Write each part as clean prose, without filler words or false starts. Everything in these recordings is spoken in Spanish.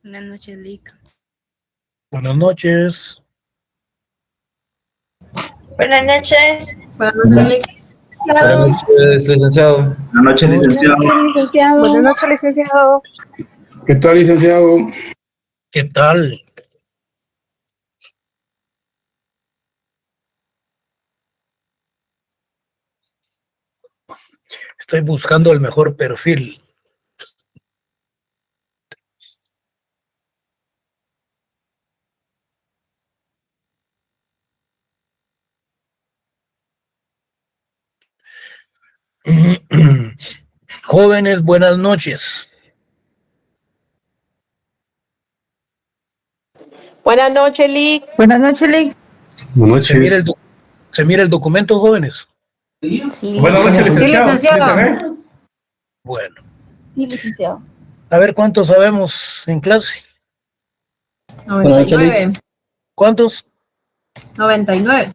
Buenas noches, Lick. Buenas noches. Buenas noches. Buenas noches, Lick. Buenas noches, licenciado. Buenas noches, licenciado. Buenas noches, licenciado. ¿Qué tal, licenciado? ¿Qué tal? Estoy buscando el mejor perfil. Jóvenes, buenas noches. Buenas noches, Lick. Buenas noches, Lick. Buenas ¿Se mira, noches. ¿Se mira el documento, jóvenes? Sí, Buenas noches, licenciado. Sí, licenciado. Bueno. Sí, licenciado. A ver cuántos sabemos en clase. 99. ¿Cuántos? 99.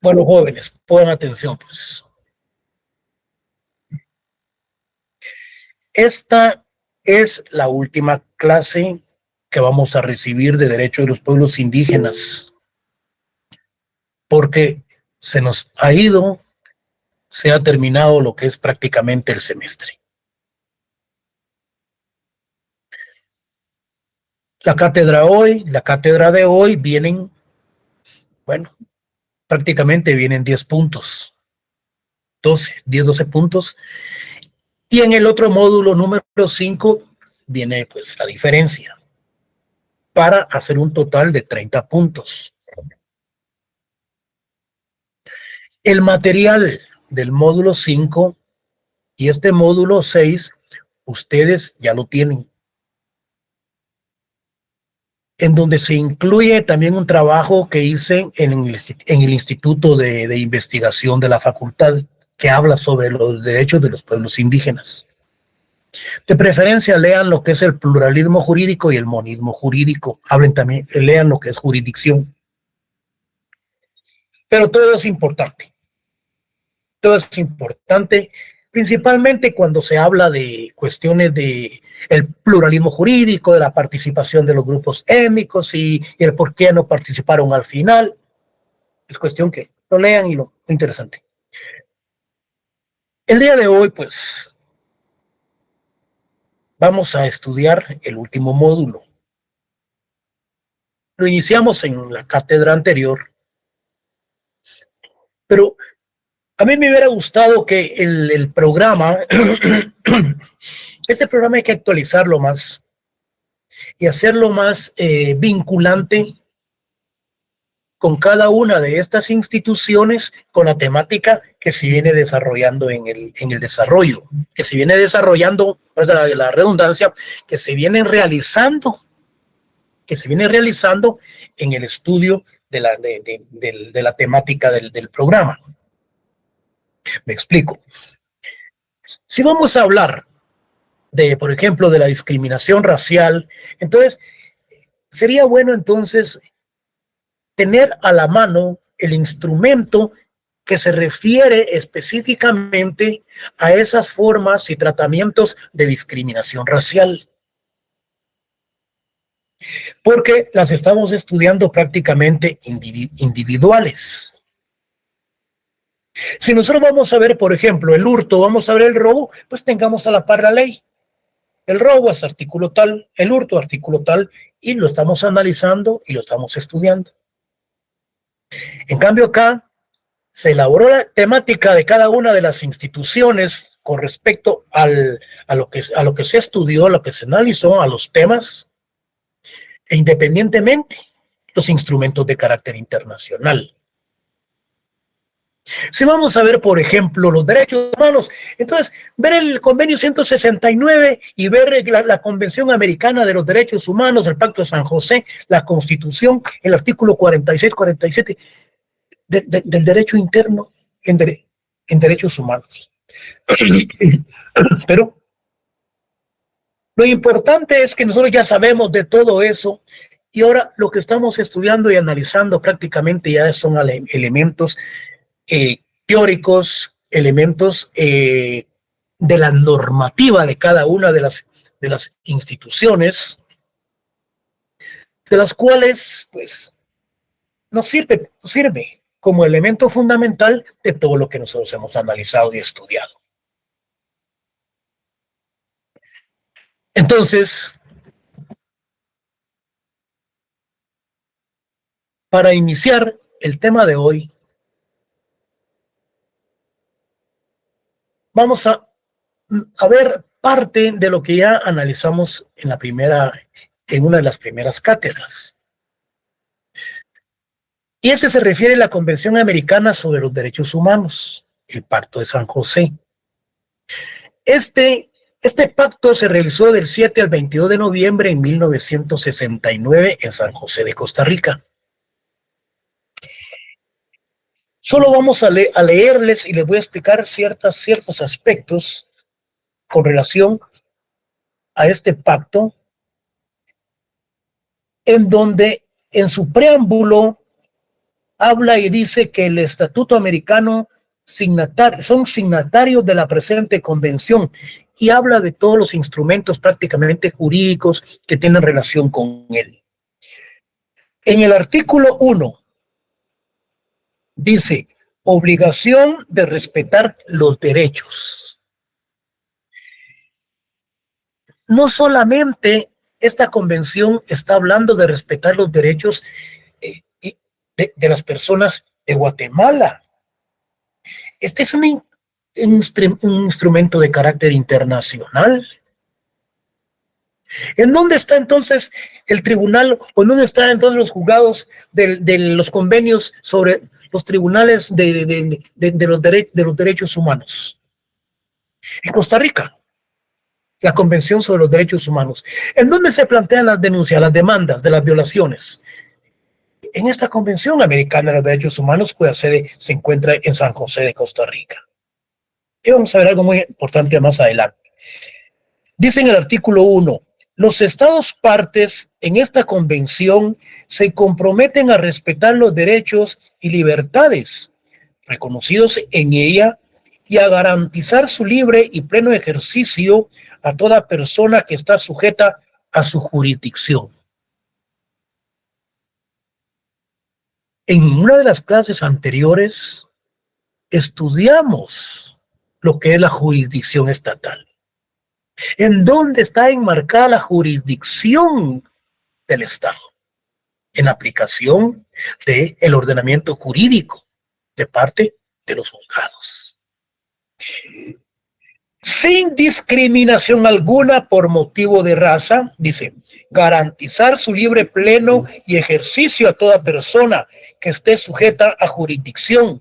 Bueno, jóvenes, pongan atención, pues. Esta es la última clase que vamos a recibir de Derecho de los Pueblos Indígenas, porque se nos ha ido, se ha terminado lo que es prácticamente el semestre. La cátedra de hoy vienen, bueno, prácticamente vienen 10 puntos, 12 puntos, y en el otro módulo número 5 viene pues la diferencia, para hacer un total de 30 puntos. El material del módulo 5 y este módulo 6, ustedes ya lo tienen, en donde se incluye también un trabajo que hice en el Instituto de Investigación de la Facultad, que habla sobre los derechos de los pueblos indígenas. De preferencia, lean lo que es el pluralismo jurídico y el monismo jurídico. Lean lo que es jurisdicción. Pero todo es importante. Todo es importante, principalmente cuando se habla de cuestiones de el pluralismo jurídico, de la participación de los grupos étnicos y el por qué no participaron al final. Es cuestión que lo lean y lo interesante. El día de hoy, pues, vamos a estudiar el último módulo. Lo iniciamos en la cátedra anterior, pero a mí me hubiera gustado que el programa, este programa hay que actualizarlo más y hacerlo más vinculante con cada una de estas instituciones, con la temática que se viene desarrollando en el desarrollo, que se viene desarrollando, la redundancia, que se viene realizando en el estudio de la temática del programa. Me explico. Si vamos a hablar por ejemplo, de la discriminación racial, entonces sería bueno entonces tener a la mano el instrumento que se refiere específicamente a esas formas y tratamientos de discriminación racial, porque las estamos estudiando prácticamente individuales. Si nosotros vamos a ver, por ejemplo, el hurto, vamos a ver el robo, pues tengamos a la par la ley. El robo es artículo tal, el hurto artículo tal, y lo estamos analizando y lo estamos estudiando. En cambio acá se elaboró la temática de cada una de las instituciones con respecto a lo que se estudió, a lo que se analizó, a los temas, e independientemente los instrumentos de carácter internacional. Si vamos a ver, por ejemplo, los derechos humanos, entonces ver el convenio 169 y ver la Convención Americana de los Derechos Humanos, el Pacto de San José, la Constitución, el artículo 46, 47 del derecho interno en derechos humanos. Pero lo importante es que nosotros ya sabemos de todo eso y ahora lo que estamos estudiando y analizando prácticamente ya son elementos teóricos, elementos de la normativa de cada una de de las instituciones, de las cuales, pues, nos sirve como elemento fundamental de todo lo que nosotros hemos analizado y estudiado. Entonces, para iniciar el tema de hoy, vamos a ver parte de lo que ya analizamos en una de las primeras cátedras. Y ese se refiere a la Convención Americana sobre los Derechos Humanos, el Pacto de San José. Este pacto se realizó del 7 al 22 de noviembre en 1969 en San José de Costa Rica. Solo vamos a leerles y les voy a explicar ciertos aspectos con relación a este pacto, en donde en su preámbulo habla y dice que el Estatuto Americano son signatarios de la presente convención y habla de todos los instrumentos prácticamente jurídicos que tienen relación con él. En el artículo 1 dice, obligación de respetar los derechos. No solamente esta convención está hablando de respetar los derechos de las personas de Guatemala. Este es un instrumento de carácter internacional. ¿En dónde está entonces el tribunal o en dónde están entonces los juzgados de los convenios sobre los tribunales de los derechos humanos? En Costa Rica, la Convención sobre los Derechos Humanos. ¿En dónde se plantean las denuncias, las demandas de las violaciones? En esta Convención Americana de los Derechos Humanos, cuya sede se encuentra en San José de Costa Rica. Y vamos a ver algo muy importante más adelante. Dice en el artículo 1, los estados partes en esta convención se comprometen a respetar los derechos y libertades reconocidos en ella y a garantizar su libre y pleno ejercicio a toda persona que está sujeta a su jurisdicción. En una de las clases anteriores estudiamos lo que es la jurisdicción estatal. ¿En dónde está enmarcada la jurisdicción del Estado? En la aplicación del ordenamiento jurídico de parte de los juzgados. Sin discriminación alguna por motivo de raza, dice, garantizar su libre, pleno y ejercicio a toda persona que esté sujeta a jurisdicción,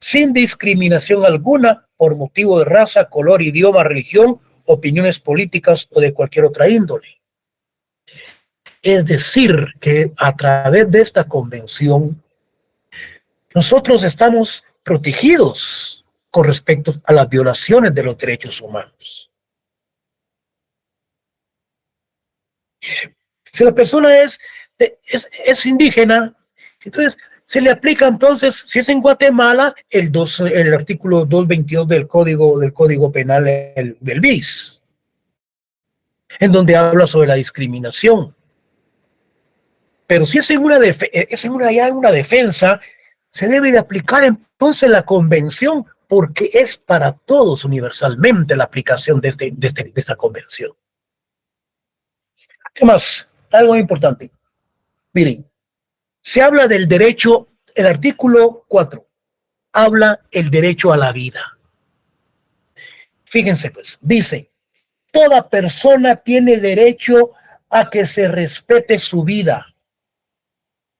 sin discriminación alguna por motivo de raza, color, idioma, religión, opiniones políticas o de cualquier otra índole. Es decir, que a través de esta convención, nosotros estamos protegidos con respecto a las violaciones de los derechos humanos. Si la persona es indígena, entonces se le aplica entonces, si es en Guatemala, el artículo 222 del Código Penal del BIS, en donde habla sobre la discriminación. Pero si es en una defensa, se debe de aplicar entonces la convención, porque es para todos universalmente la aplicación de esta convención. ¿Qué más? Algo importante. Miren, se habla del derecho, el artículo 4, habla el derecho a la vida. Fíjense pues, dice, toda persona tiene derecho a que se respete su vida.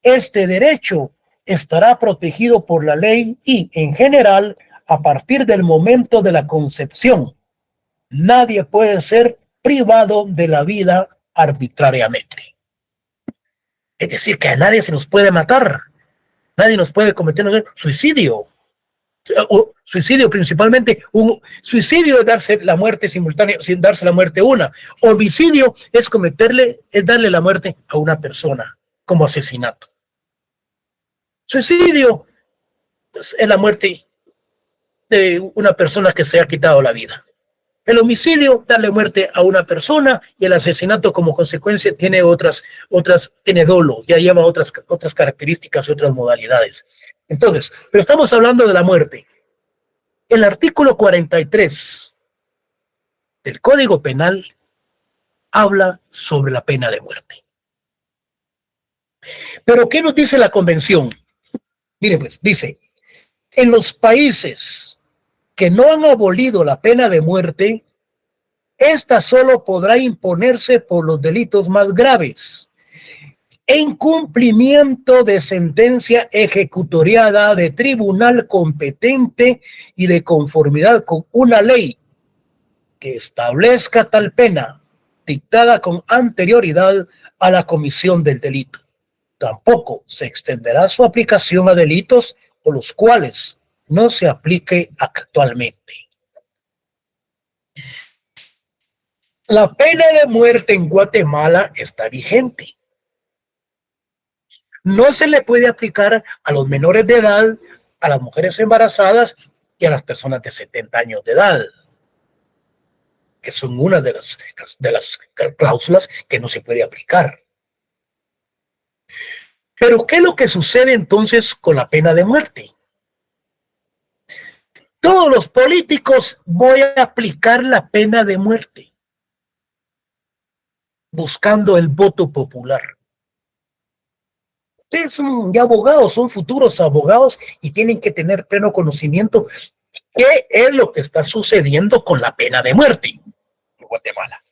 Este derecho estará protegido por la ley y, en general, a partir del momento de la concepción, nadie puede ser privado de la vida arbitrariamente. Es decir, que a nadie se nos puede matar, nadie nos puede cometer suicidio, o suicidio principalmente, un suicidio es darse la muerte simultánea, sin darse la muerte una. Homicidio es darle la muerte a una persona, como asesinato. Suicidio pues, es la muerte de una persona que se ha quitado la vida. El homicidio, darle muerte a una persona, y el asesinato como consecuencia tiene tiene dolo, ya lleva otras características y otras modalidades. Entonces, pero estamos hablando de la muerte. El artículo 43 del Código Penal habla sobre la pena de muerte. Pero ¿qué nos dice la Convención? Mire pues, dice, en los países que no han abolido la pena de muerte, esta solo podrá imponerse por los delitos más graves, en cumplimiento de sentencia ejecutoriada de tribunal competente y de conformidad con una ley que establezca tal pena, dictada con anterioridad a la comisión del delito. Tampoco se extenderá su aplicación a delitos por los cuales no se aplique actualmente. La pena de muerte en Guatemala está vigente. No se le puede aplicar a los menores de edad, a las mujeres embarazadas y a las personas de 70 años de edad, que son una de las cláusulas que no se puede aplicar. Pero ¿qué es lo que sucede entonces con la pena de muerte? Todos los políticos voy a aplicar la pena de muerte, buscando el voto popular. Ustedes son ya abogados, son futuros abogados y tienen que tener pleno conocimiento qué es lo que está sucediendo con la pena de muerte en Guatemala.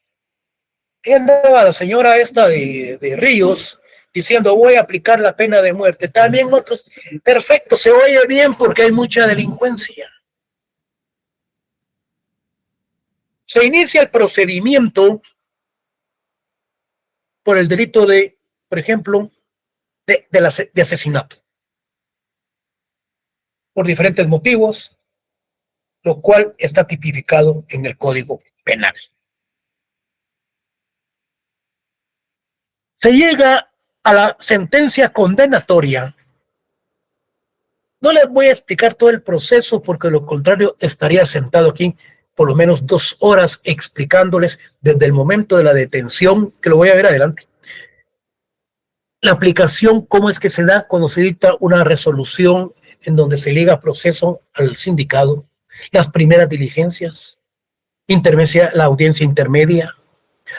Y andaba la señora esta de Ríos diciendo voy a aplicar la pena de muerte. También otros, perfecto, se oye bien porque hay mucha delincuencia. Se inicia el procedimiento por el delito de, por ejemplo, de asesinato, por diferentes motivos, lo cual está tipificado en el Código Penal. Se llega a la sentencia condenatoria. No les voy a explicar todo el proceso porque lo contrario estaría sentado aquí por lo menos 2 horas explicándoles desde el momento de la detención, que lo voy a ver adelante. La aplicación, cómo es que se da cuando se dicta una resolución en donde se liga proceso al sindicado, las primeras diligencias, la audiencia intermedia,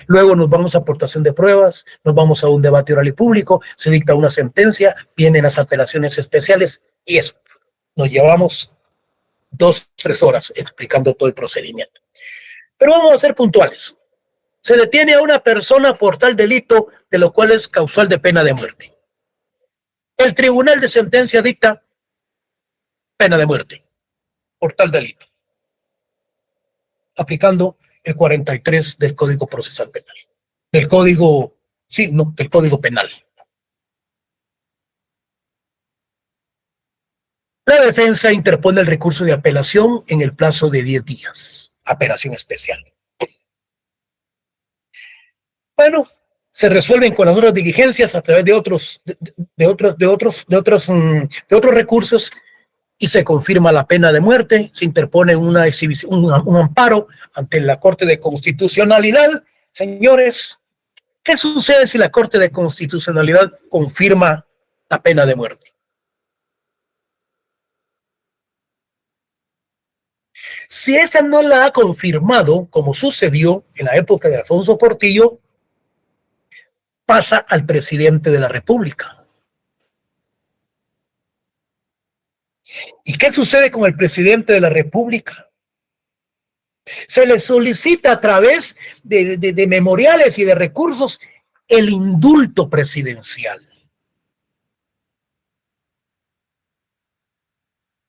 luego nos vamos a aportación de pruebas, nos vamos a un debate oral y público, se dicta una sentencia, vienen las apelaciones especiales y eso. Nos llevamos 2-3 horas explicando todo el procedimiento. Pero vamos a ser puntuales. Se detiene a una persona por tal delito de lo cual es causal de pena de muerte. El tribunal de sentencia dicta pena de muerte por tal delito, aplicando el 43 del Código Procesal Penal. Del Código Penal. La defensa interpone el recurso de apelación en el plazo de 10 días. Apelación especial. Bueno, se resuelven con las otras diligencias a través de otros recursos y se confirma la pena de muerte. Se interpone un amparo ante la Corte de Constitucionalidad. Señores, ¿qué sucede si la Corte de Constitucionalidad confirma la pena de muerte? Si esa no la ha confirmado, como sucedió en la época de Alfonso Portillo, pasa al presidente de la República. ¿Y qué sucede con el presidente de la República? Se le solicita a través de memoriales y de recursos el indulto presidencial.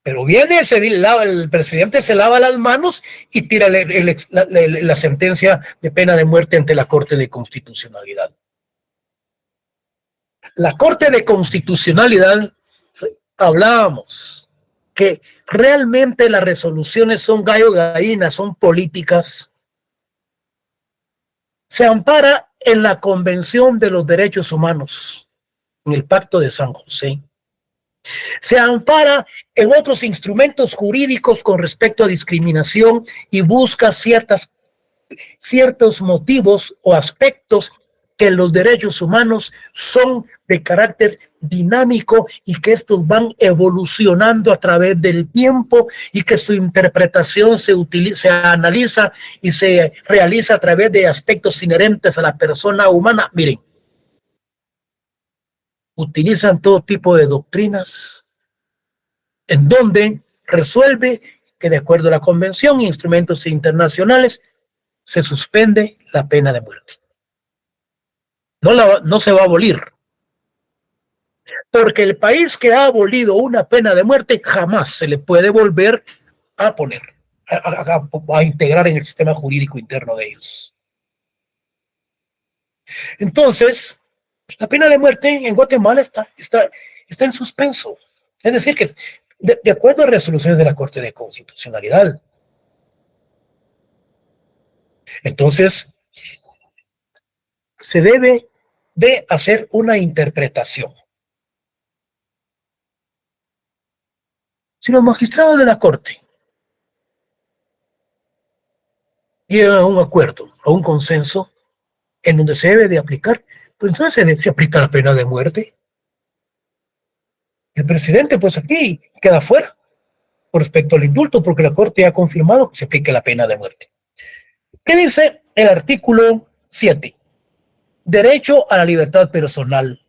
Pero viene, el presidente se lava las manos y tira la sentencia de pena de muerte ante la Corte de Constitucionalidad. La Corte de Constitucionalidad, hablábamos que realmente las resoluciones son gallo-gallina, son políticas. Se ampara en la Convención de los Derechos Humanos, en el Pacto de San José. Se ampara en otros instrumentos jurídicos con respecto a discriminación y busca ciertos motivos o aspectos que los derechos humanos son de carácter dinámico y que estos van evolucionando a través del tiempo y que su interpretación se analiza y se realiza a través de aspectos inherentes a la persona humana. Miren, utilizan todo tipo de doctrinas en donde resuelve que de acuerdo a la convención e instrumentos internacionales se suspende la pena de muerte. No se va a abolir. Porque el país que ha abolido una pena de muerte jamás se le puede volver a poner, a integrar en el sistema jurídico interno de ellos. Entonces, la pena de muerte en Guatemala está en suspenso. Es decir, que de acuerdo a resoluciones de la Corte de Constitucionalidad. Entonces, se debe de hacer una interpretación. Si los magistrados de la Corte llegan a un acuerdo, a un consenso en donde se debe de aplicar, pues entonces se aplica la pena de muerte. El presidente, pues aquí queda fuera con respecto al indulto, porque la Corte ha confirmado que se aplique la pena de muerte. ¿Qué dice el artículo 7? Derecho a la libertad personal.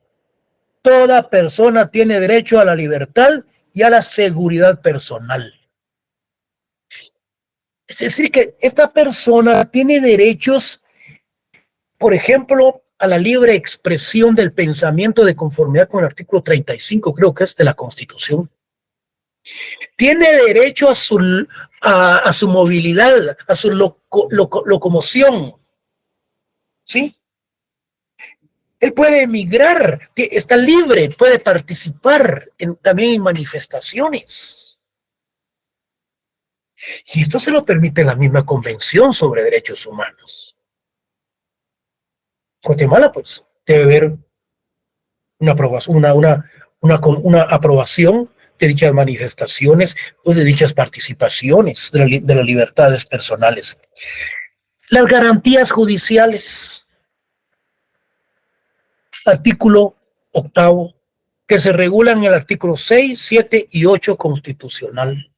Toda persona tiene derecho a la libertad y a la seguridad personal. Es decir, que esta persona tiene derechos, por ejemplo, a la libre expresión del pensamiento de conformidad con el artículo 35, creo que es de la Constitución. Tiene derecho a su movilidad, a su locomoción. ¿Sí? Él puede emigrar, está libre, puede participar también en manifestaciones. Y esto se lo permite la misma Convención sobre Derechos Humanos. Guatemala, pues, debe haber una aprobación de dichas manifestaciones o de dichas participaciones de las libertades personales. Las garantías judiciales. Artículo 8, que se regulan en el artículo 6, 7 y 8 constitucional.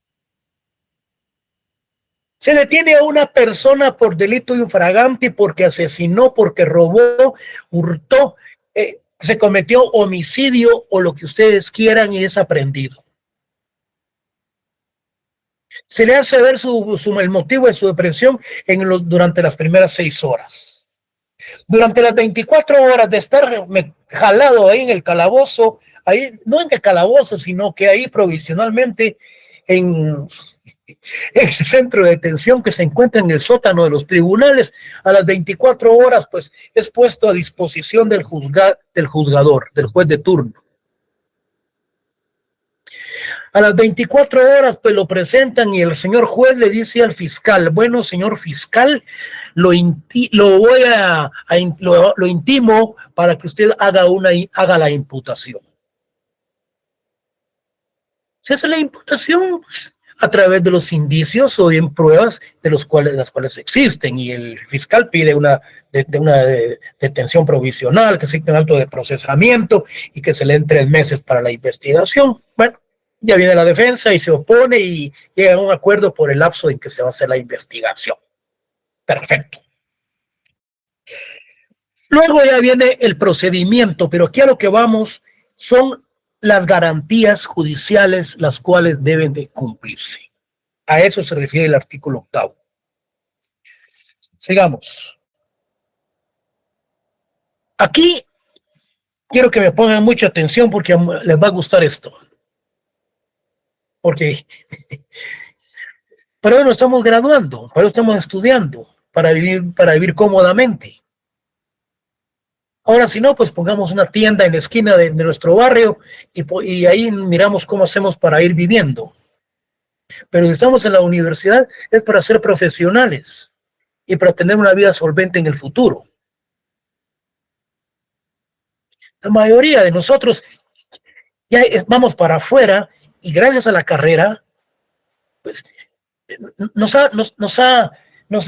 Se detiene a una persona por delito infragante porque asesinó, porque robó, hurtó, se cometió homicidio o lo que ustedes quieran y es aprehendido. Se le hace ver el motivo de su detención durante las primeras 6 horas. Durante las 24 horas de estar jalado ahí en el calabozo, ahí, no en el calabozo, sino que ahí provisionalmente en el centro de detención que se encuentra en el sótano de los tribunales, a las 24 horas, pues es puesto a disposición del juzgador, del juez de turno. A las 24 horas, pues lo presentan y el señor juez le dice al fiscal, bueno, señor fiscal, lo intimo para que usted haga la imputación. Se hace la imputación pues, a través de los indicios o bien pruebas de las cuales existen, y el fiscal pide una detención provisional, que se dicte un acto de procesamiento y que se le den 3 meses para la investigación. Bueno, ya viene la defensa y se opone y llega a un acuerdo por el lapso en que se va a hacer la investigación. Perfecto. Luego ya viene el procedimiento, pero aquí a lo que vamos son las garantías judiciales las cuales deben de cumplirse. A eso se refiere el artículo 8. Sigamos. Aquí quiero que me pongan mucha atención porque les va a gustar esto. Porque para eso estamos graduando, para eso estamos estudiando, para vivir cómodamente. Ahora, si no, pues pongamos una tienda en la esquina de nuestro barrio y ahí miramos cómo hacemos para ir viviendo. Pero si estamos en la universidad es para ser profesionales y para tener una vida solvente en el futuro. La mayoría de nosotros ya vamos para afuera y gracias a la carrera, pues nos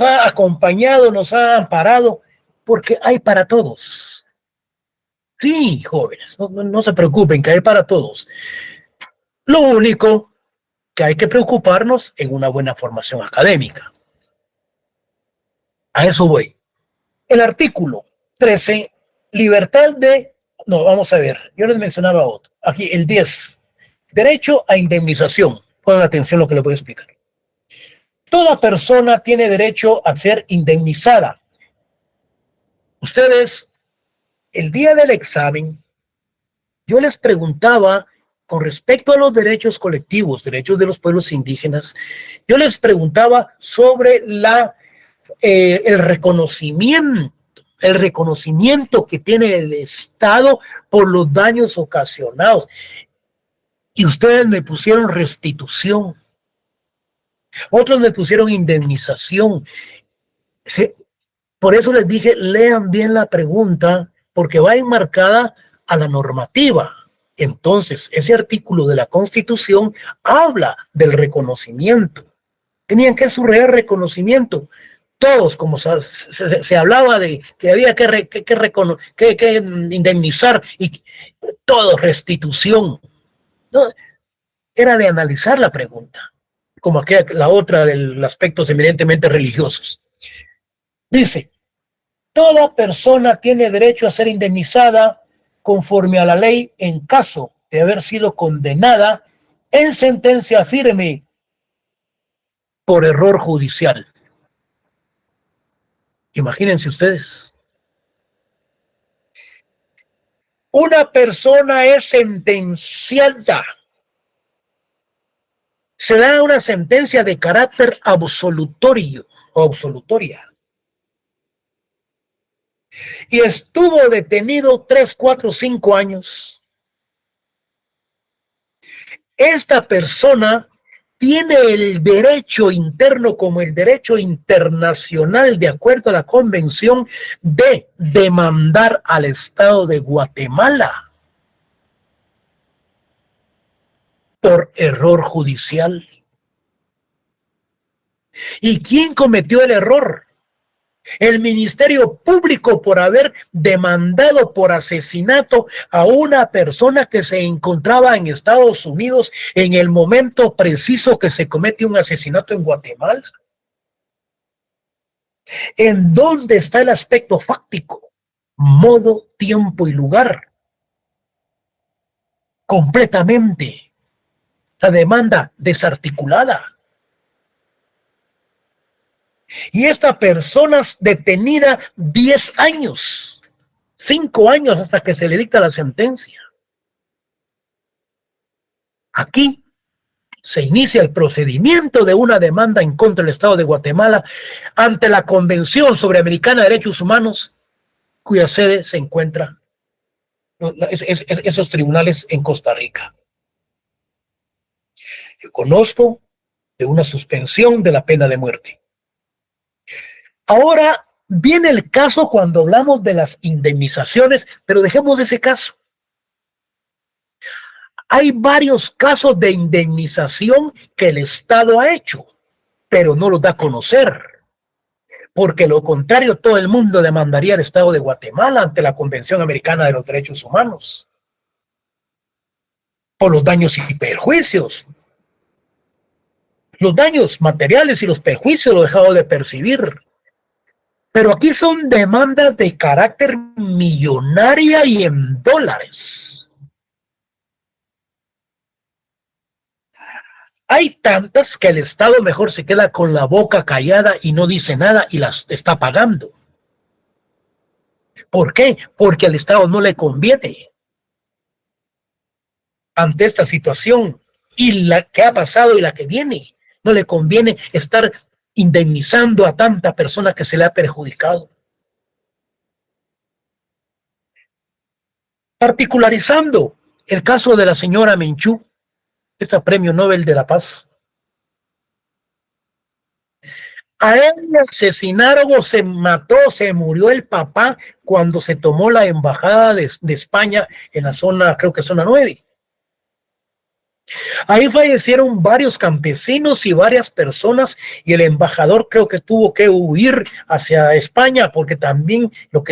ha acompañado, nos ha amparado, porque hay para todos. Sí, jóvenes, no se preocupen, que hay para todos. Lo único que hay que preocuparnos en una buena formación académica. A eso voy. El artículo 13, libertad de... No, vamos a ver, yo les mencionaba otro. Aquí, el 10, derecho a indemnización. Pongan atención a lo que les voy a explicar. Toda persona tiene derecho a ser indemnizada. Ustedes, el día del examen, yo les preguntaba con respecto a los derechos colectivos, derechos de los pueblos indígenas, yo les preguntaba sobre el reconocimiento que tiene el Estado por los daños ocasionados. Y ustedes me pusieron restitución. Otros me pusieron indemnización. Por eso les dije, lean bien la pregunta, porque va enmarcada a la normativa. Entonces, ese artículo de la Constitución habla del reconocimiento. Tenían que subrayar reconocimiento. Todos, como se hablaba de que había que indemnizar, y todo, restitución. No, era de analizar la pregunta, como la otra de aspectos eminentemente religiosos. Dice, toda persona tiene derecho a ser indemnizada conforme a la ley en caso de haber sido condenada en sentencia firme por error judicial. Imagínense ustedes. Una persona es sentenciada. Se da una sentencia de carácter absolutorio o absolutoria. Y estuvo detenido 3, 4, 5 años. Esta persona tiene el derecho interno como el derecho internacional, de acuerdo a la Convención, de demandar al Estado de Guatemala por error judicial. ¿Y quién cometió el error? El Ministerio Público, por haber demandado por asesinato a una persona que se encontraba en Estados Unidos en el momento preciso que se comete un asesinato en Guatemala. ¿En dónde está el aspecto fáctico? Modo, tiempo y lugar. Completamente. La demanda desarticulada. Y esta persona detenida 10 años, 5 años hasta que se le dicta la sentencia. Aquí se inicia el procedimiento de una demanda en contra del Estado de Guatemala ante la Convención Sobreamericana de Derechos Humanos, cuya sede se encuentra esos tribunales en Costa Rica. Yo conozco de una suspensión de la pena de muerte. Ahora viene el caso cuando hablamos de las indemnizaciones, pero dejemos ese caso. Hay varios casos de indemnización que el Estado ha hecho, pero no los da a conocer, porque lo contrario, todo el mundo demandaría al Estado de Guatemala ante la Convención Americana de los Derechos Humanos por los daños y perjuicios. Los daños materiales y los perjuicios lo he dejado de percibir. Pero aquí son demandas de carácter millonaria y en dólares. Hay tantas que el Estado mejor se queda con la boca callada y no dice nada y las está pagando. ¿Por qué? Porque al Estado no le conviene. Ante esta situación y la que ha pasado y la que viene, no le conviene estar indemnizando a tanta persona que se le ha perjudicado. Particularizando el caso de la señora Menchú, esta premio Nobel de la Paz. A él le asesinaron o se mató, se murió el papá cuando se tomó la embajada de España en la zona, creo que zona 9. Ahí fallecieron varios campesinos y varias personas, y el embajador creo que tuvo que huir hacia España porque también no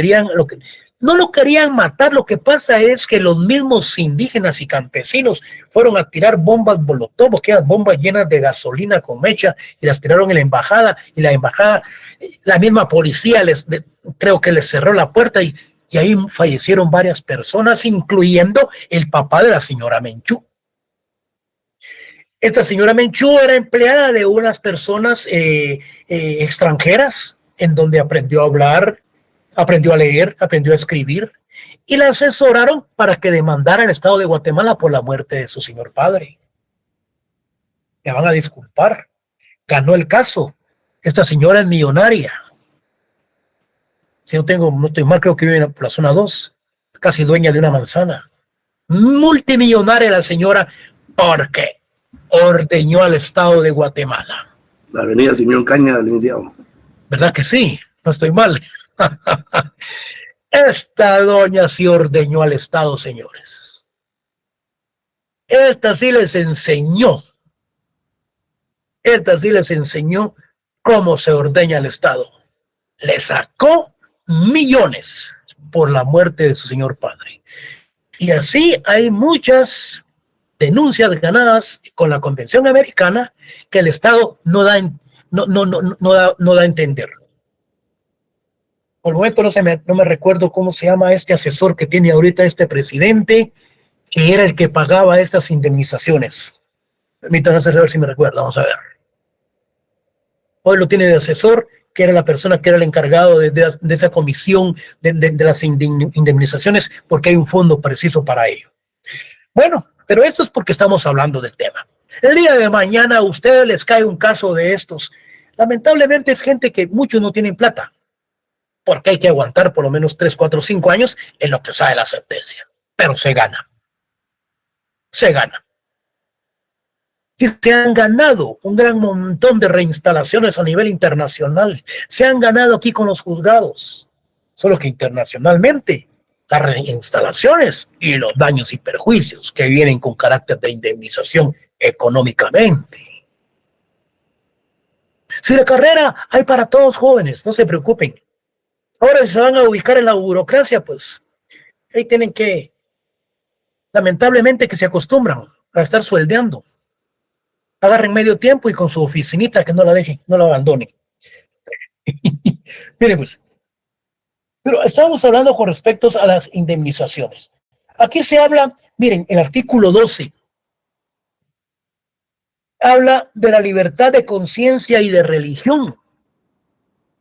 lo querían matar. Lo que pasa es que los mismos indígenas y campesinos fueron a tirar bombas Molotov, aquellas bombas llenas de gasolina con mecha, y las tiraron en la embajada, y la embajada, la misma policía creo que les cerró la puerta, y ahí fallecieron varias personas, incluyendo el papá de la señora Menchú. Esta señora Menchú era empleada de unas personas extranjeras, en donde aprendió a hablar, aprendió a leer, aprendió a escribir, y la asesoraron para que demandara al Estado de Guatemala por la muerte de su señor padre. Me van a disculpar. Ganó el caso. Esta señora es millonaria. Si no estoy mal, creo que vive por la zona 2, casi dueña de una manzana. Multimillonaria la señora, porque ordeñó al Estado de Guatemala. La avenida Simeón Caña, licenciado. ¿Verdad que sí? No estoy mal. Esta doña sí ordeñó al Estado, señores. Esta sí les enseñó. Esta sí les enseñó cómo se ordeña el Estado. Le sacó millones por la muerte de su señor padre. Y así hay muchas denuncias ganadas con la Convención Americana que el Estado no da a entender. Por el momento no me recuerdo cómo se llama este asesor que tiene ahorita este presidente, que era el que pagaba estas indemnizaciones. Permítanme ver si me recuerdo, vamos a ver. Hoy lo tiene de asesor, que era la persona que era el encargado de esa comisión de las indemnizaciones, porque hay un fondo preciso para ello. Bueno, pero eso es porque estamos hablando del tema. El día de mañana a ustedes les cae un caso de estos. Lamentablemente es gente que muchos no tienen plata, porque hay que aguantar por lo menos 3, 4, 5 años en lo que sale la sentencia. Pero se gana. Se gana. Sí, se han ganado un gran montón de reinstalaciones a nivel internacional. Se han ganado aquí con los juzgados. Solo que internacionalmente, las reinstalaciones y los daños y perjuicios que vienen con carácter de indemnización económicamente. Si la carrera hay para todos jóvenes, no se preocupen. Ahora si se van a ubicar en la burocracia, pues ahí tienen que, lamentablemente, que se acostumbran a estar sueldeando. Agarren medio tiempo y con su oficinita que no la dejen, no la abandonen. Miren pues, pero estamos hablando con respecto a las indemnizaciones. Aquí se habla, miren, el artículo 12 habla de la libertad de conciencia y de religión.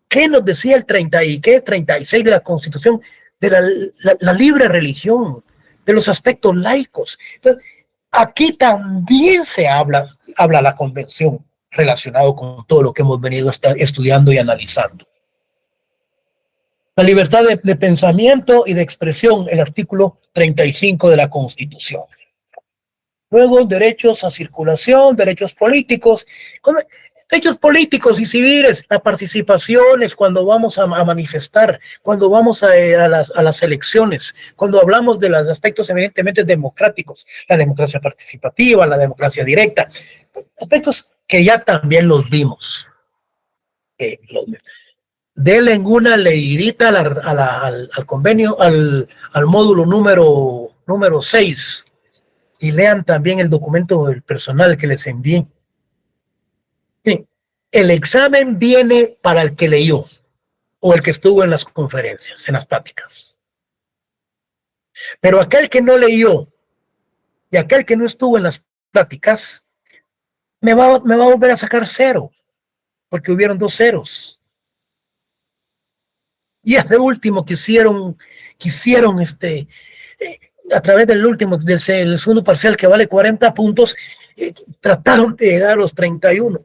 ¿Qué nos decía el 36 de la Constitución? De la libre religión, de los aspectos laicos. Entonces, aquí también se habla la convención relacionado con todo lo que hemos venido estudiando y analizando. La libertad de pensamiento y de expresión, el artículo 35 de la Constitución. Luego, derechos a circulación, derechos políticos y civiles, las participaciones cuando vamos a manifestar, cuando vamos a las elecciones, cuando hablamos de los aspectos evidentemente democráticos, la democracia participativa, la democracia directa, aspectos que ya también los vimos. Denle una leidita al convenio, al módulo número 6 y lean también el documento del personal que les envié. Sí, el examen viene para el que leyó o el que estuvo en las conferencias, en las pláticas. Pero aquel que no leyó y aquel que no estuvo en las pláticas me va a volver a sacar 0, porque hubieron 2 ceros. Y de último quisieron a través del segundo parcial que vale 40 puntos, trataron de llegar a los 31.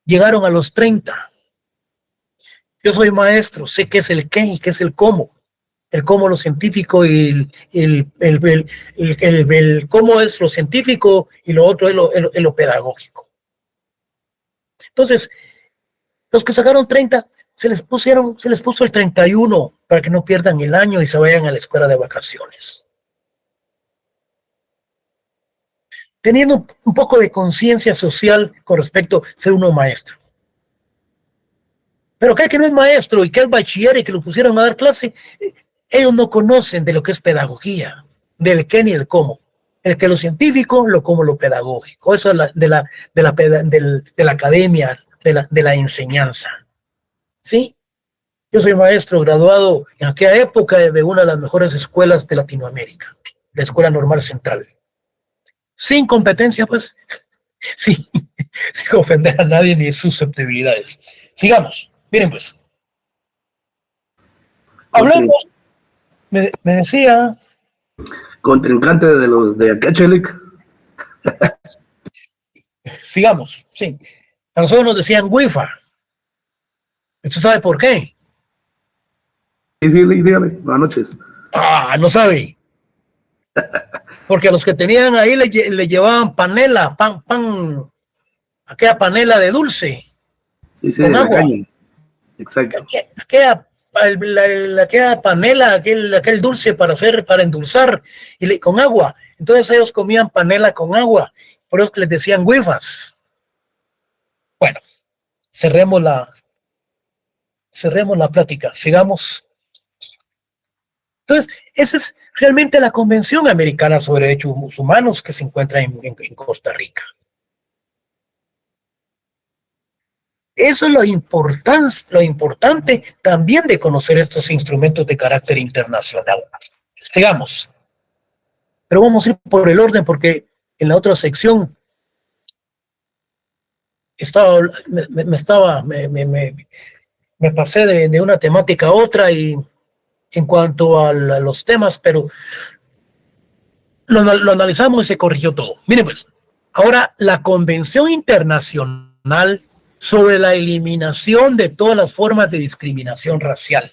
Llegaron a los 30. Yo soy maestro, sé qué es el qué y qué es el cómo. El cómo lo científico y el cómo es lo científico y lo otro es lo pedagógico. Entonces, los que sacaron 30, se les puso el 31 para que no pierdan el año y se vayan a la escuela de vacaciones. teniendo un poco de conciencia social con respecto a ser uno maestro. Pero aquel que no es maestro y que es bachiller y que lo pusieron a dar clase, ellos no conocen de lo que es pedagogía, del qué ni el cómo. El que lo científico, lo cómo, lo pedagógico. Eso es de la academia, de la enseñanza. ¿Sí? Yo soy maestro graduado en aquella época de una de las mejores escuelas de Latinoamérica, la Escuela Normal Central. Sin competencia, pues, sí, sin ofender a nadie ni susceptibilidades. Sigamos. Miren, pues. Hablamos, me decía. Contrincante de los de acá, Chelik. Sigamos, sí. A nosotros nos decían WIFA. ¿Usted sabe por qué? Sí, dígame. Buenas noches. No sabe. Porque a los que tenían ahí le llevaban panela, pan, aquella panela de dulce. Sí, con de agua. caña. Exacto. Aquella panela, aquel dulce para endulzar con agua. Entonces ellos comían panela con agua. Por eso que les decían WIFAs. Bueno, cerremos la plática. Sigamos. Entonces, esa es realmente la Convención Americana sobre Derechos Humanos que se encuentra en Costa Rica. Eso es lo importante también de conocer estos instrumentos de carácter internacional. Sigamos. Pero vamos a ir por el orden porque en la otra sección me pasé de una temática a otra y en cuanto a los temas, pero lo analizamos y se corrigió todo. Miren pues, ahora la Convención Internacional sobre la eliminación de todas las formas de discriminación racial.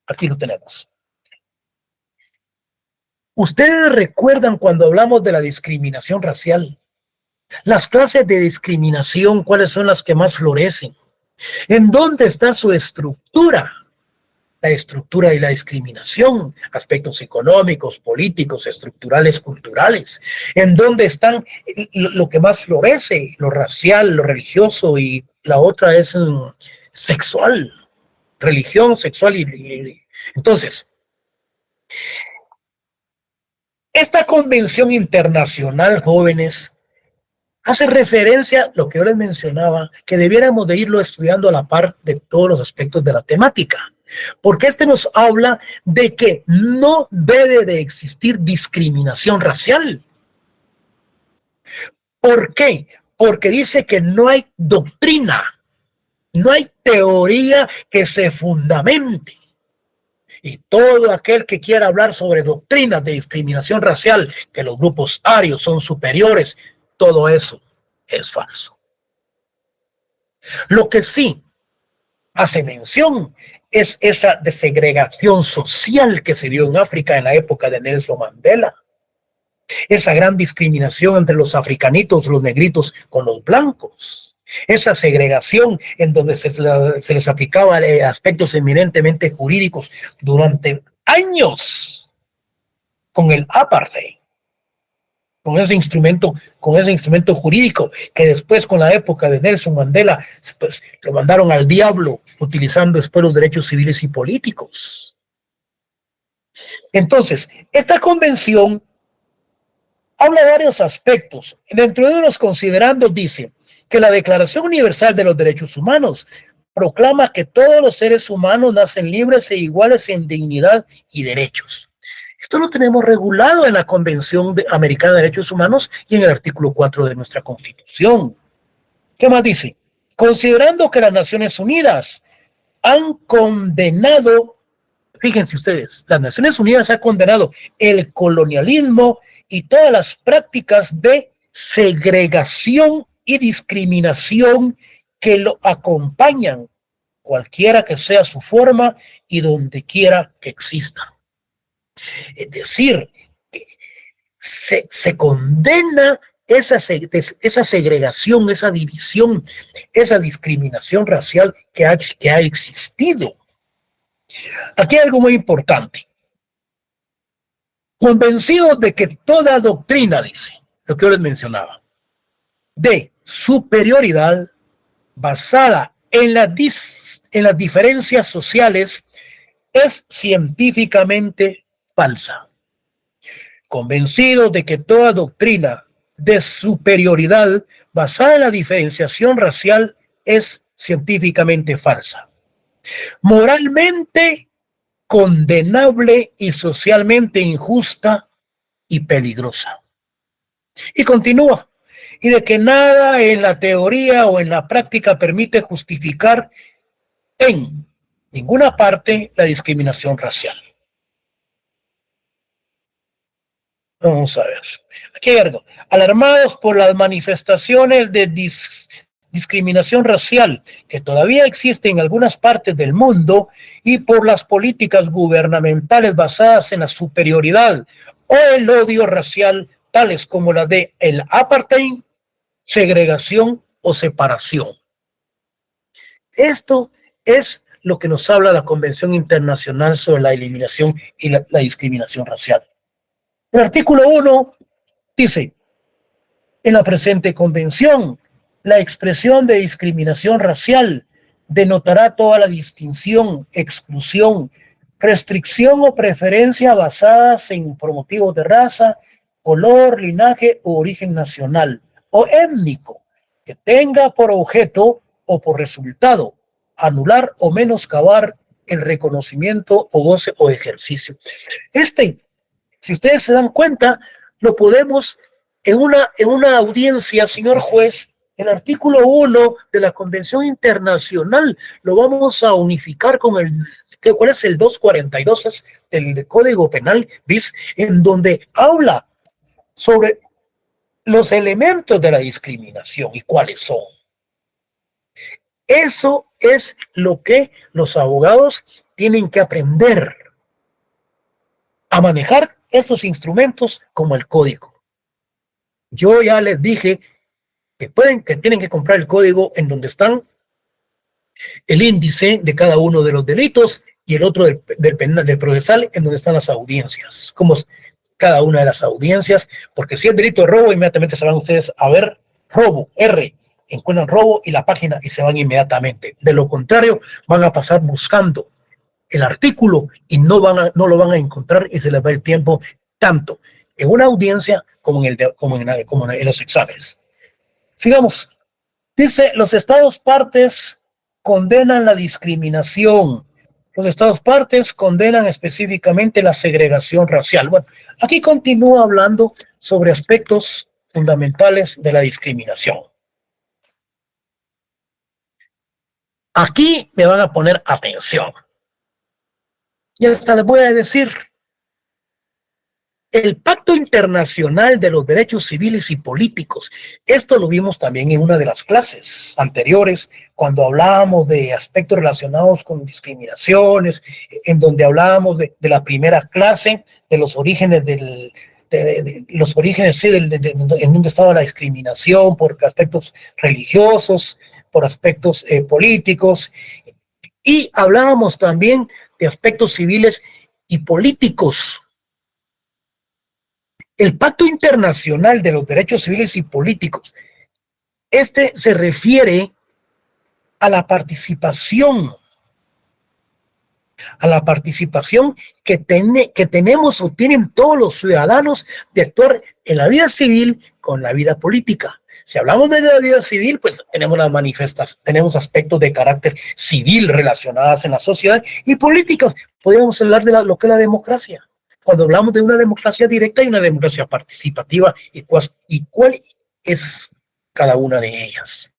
Aquí lo tenemos. ¿Ustedes recuerdan cuando hablamos de la discriminación racial? Las clases de discriminación, ¿cuáles son las que más florecen? ¿En dónde está su estructura? La estructura de la discriminación, aspectos económicos, políticos, estructurales, culturales. ¿En dónde están lo que más florece? Lo racial, lo religioso y la otra es sexual. Religión, sexual y entonces, esta convención internacional, jóvenes, hace referencia a lo que yo les mencionaba, que debiéramos de irlo estudiando a la par de todos los aspectos de la temática. Porque nos habla de que no debe de existir discriminación racial. ¿Por qué? Porque dice que no hay doctrina, no hay teoría que se fundamente. Y todo aquel que quiera hablar sobre doctrinas de discriminación racial, que los grupos arios son superiores, todo eso es falso. Lo que sí hace mención es esa desegregación social que se dio en África en la época de Nelson Mandela. Esa gran discriminación entre los africanitos, los negritos con los blancos. Esa segregación en donde se les aplicaba aspectos eminentemente jurídicos durante años con el apartheid. Con ese instrumento jurídico que después con la época de Nelson Mandela pues, lo mandaron al diablo utilizando después los derechos civiles y políticos. Entonces, esta convención habla de varios aspectos. Dentro de los considerandos dice que la Declaración Universal de los Derechos Humanos proclama que todos los seres humanos nacen libres e iguales en dignidad y derechos. Esto lo tenemos regulado en la Convención Americana de Derechos Humanos y en el artículo 4 de nuestra Constitución. ¿Qué más dice? Considerando que las Naciones Unidas han condenado, fíjense ustedes, las Naciones Unidas han condenado el colonialismo y todas las prácticas de segregación y discriminación que lo acompañan, cualquiera que sea su forma y donde quiera que exista. Es decir, se condena esa segregación, esa división, esa discriminación racial que ha existido. Aquí hay algo muy importante. Convencidos de que toda doctrina, dice, lo que yo les mencionaba, de superioridad basada en las diferencias sociales es científicamente falsa. Convencidos de que toda doctrina de superioridad basada en la diferenciación racial es científicamente falsa. Moralmente condenable y socialmente injusta y peligrosa. Y continúa. Y de que nada en la teoría o en la práctica permite justificar en ninguna parte la discriminación racial. Vamos a ver. Aquí hay algo. Alarmados por las manifestaciones de discriminación racial que todavía existen en algunas partes del mundo y por las políticas gubernamentales basadas en la superioridad o el odio racial, tales como la de el apartheid, segregación o separación. Esto es lo que nos habla la Convención Internacional sobre la Eliminación y la Discriminación Racial. El artículo 1 dice, en la presente convención, la expresión de discriminación racial denotará toda la distinción, exclusión, restricción o preferencia basadas en por motivos de raza, color, linaje o origen nacional o étnico, que tenga por objeto o por resultado anular o menoscabar el reconocimiento o goce o ejercicio. Si ustedes se dan cuenta, lo podemos en una audiencia, señor juez, el artículo 1 de la Convención Internacional lo vamos a unificar con ¿cuál es el 242 del Código Penal bis? En donde habla sobre los elementos de la discriminación y cuáles son. Eso es lo que los abogados tienen que aprender a manejar esos instrumentos como el código. Yo ya les dije que tienen que comprar el código en donde están el índice de cada uno de los delitos y el otro del penal, del procesal, en donde están las audiencias, como cada una de las audiencias, porque si es delito de robo, inmediatamente se van ustedes a ver robo, R, encuentran robo y la página y se van inmediatamente. De lo contrario, van a pasar buscando el artículo y no lo van a encontrar y se les va el tiempo tanto en una audiencia como en los exámenes. Sigamos. Dice, los estados partes condenan la discriminación. Los estados partes condenan específicamente la segregación racial. Bueno, aquí continúa hablando sobre aspectos fundamentales de la discriminación. Aquí me van a poner atención. Y hasta les voy a decir, el Pacto Internacional de los Derechos Civiles y Políticos, esto lo vimos también en una de las clases anteriores, cuando hablábamos de aspectos relacionados con discriminaciones, en donde hablábamos de la primera clase, de los orígenes en donde estaba la discriminación por aspectos religiosos, por aspectos políticos, y hablábamos también de aspectos civiles y políticos. El Pacto Internacional de los Derechos Civiles y Políticos, se refiere a la participación que tenemos o tienen todos los ciudadanos de actuar en la vida civil con la vida política. Si hablamos de la vida civil, pues tenemos las tenemos aspectos de carácter civil relacionados en la sociedad y políticos. Podríamos hablar de lo que es la democracia. Cuando hablamos de una democracia directa y una democracia participativa, y cuál es cada una de ellas.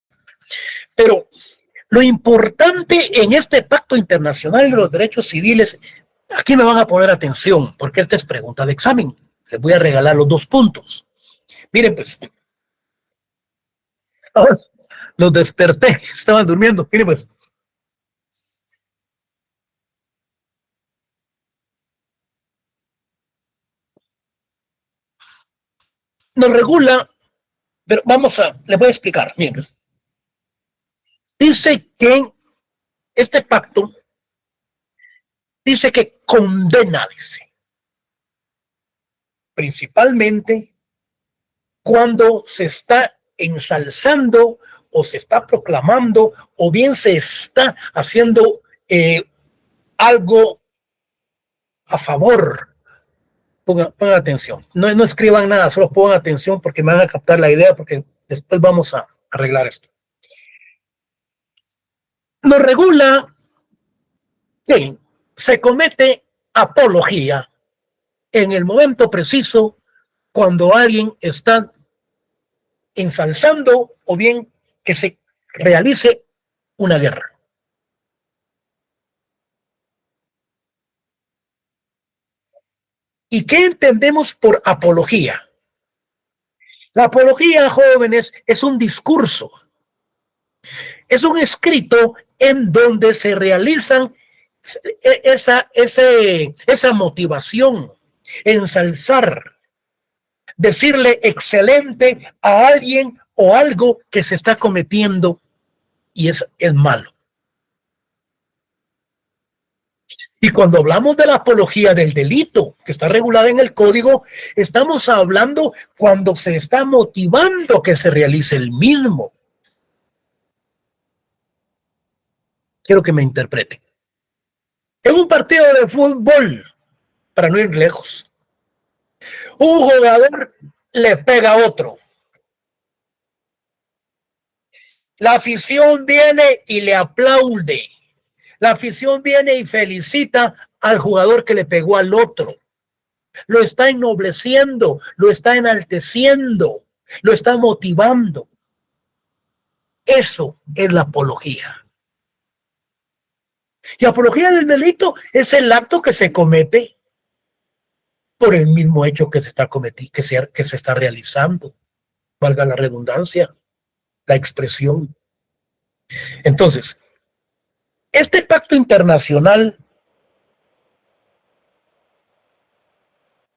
Pero lo importante en este Pacto Internacional de los Derechos Civiles, aquí me van a poner atención, porque esta es pregunta de examen. Les voy a regalar los 2 puntos. Miren, pues, los desperté, estaban durmiendo. Miren, pues. Nos regula, pero les voy a explicar. Miren, pues. Dice que este pacto dice que condena, dice. principalmente cuando se está ensalzando o se está proclamando o bien se está haciendo algo a favor. Pongan atención, no escriban nada, solo pongan atención porque me van a captar la idea, porque después vamos a arreglar esto. Nos regula que se comete apología en el momento preciso cuando alguien está ensalzando o bien que se realice una guerra. ¿Y qué entendemos por apología? La apología, jóvenes, es un discurso. Es un escrito en donde se realizan esa motivación, ensalzar, decirle excelente a alguien o algo que se está cometiendo y es malo. Y cuando hablamos de la apología del delito, que está regulada en el código, estamos hablando cuando se está motivando que se realice el mismo. Quiero que me interpreten. En un partido de fútbol, para no ir lejos, un jugador le pega a otro. La afición viene y le aplaude. La afición viene y felicita al jugador que le pegó al otro. Lo está ennobleciendo, lo está enalteciendo, lo está motivando. Eso es la apología. Y apología del delito es el acto que se comete por el mismo hecho que se está cometiendo, que se está realizando. Valga la redundancia, la expresión. Entonces, este pacto internacional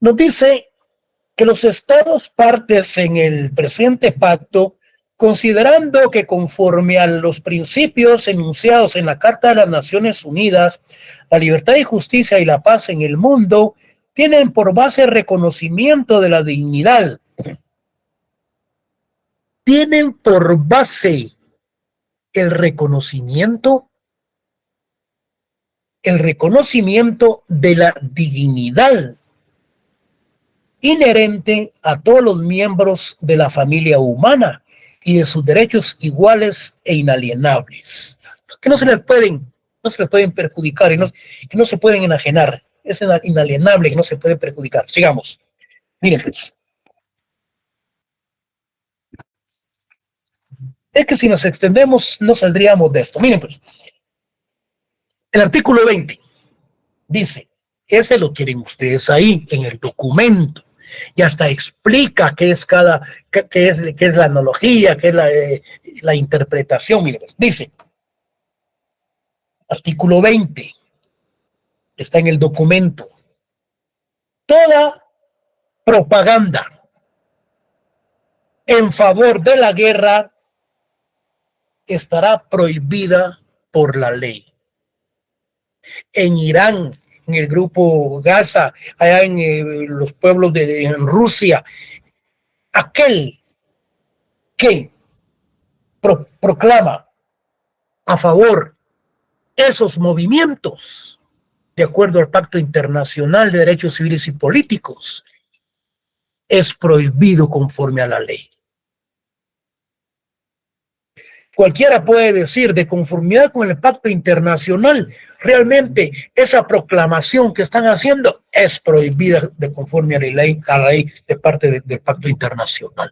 nos dice que los estados partes en el presente pacto, considerando que conforme a los principios enunciados en la Carta de las Naciones Unidas, la libertad y justicia y la paz en el mundo tienen por base el reconocimiento de la dignidad. Tienen por base el reconocimiento de la dignidad inherente a todos los miembros de la familia humana y de sus derechos iguales e inalienables, que no se les pueden perjudicar y que no se pueden enajenar. Es inalienable, que no se puede perjudicar. Sigamos. Miren, pues. Es que si nos extendemos no saldríamos de esto. Miren, pues. El artículo 20 dice, ese lo tienen ustedes ahí en el documento, y hasta explica qué es la analogía, qué es la interpretación. Miren, pues, dice, artículo 20, está en el documento, toda propaganda en favor de la guerra estará prohibida por la ley. En Irán, en el grupo Gaza, allá en los pueblos en Rusia, aquel que proclama a favor esos movimientos, de acuerdo al Pacto Internacional de Derechos Civiles y Políticos, es prohibido conforme a la ley. Cualquiera puede decir, de conformidad con el Pacto Internacional, realmente esa proclamación que están haciendo es prohibida de conforme a la ley de parte del Pacto Internacional.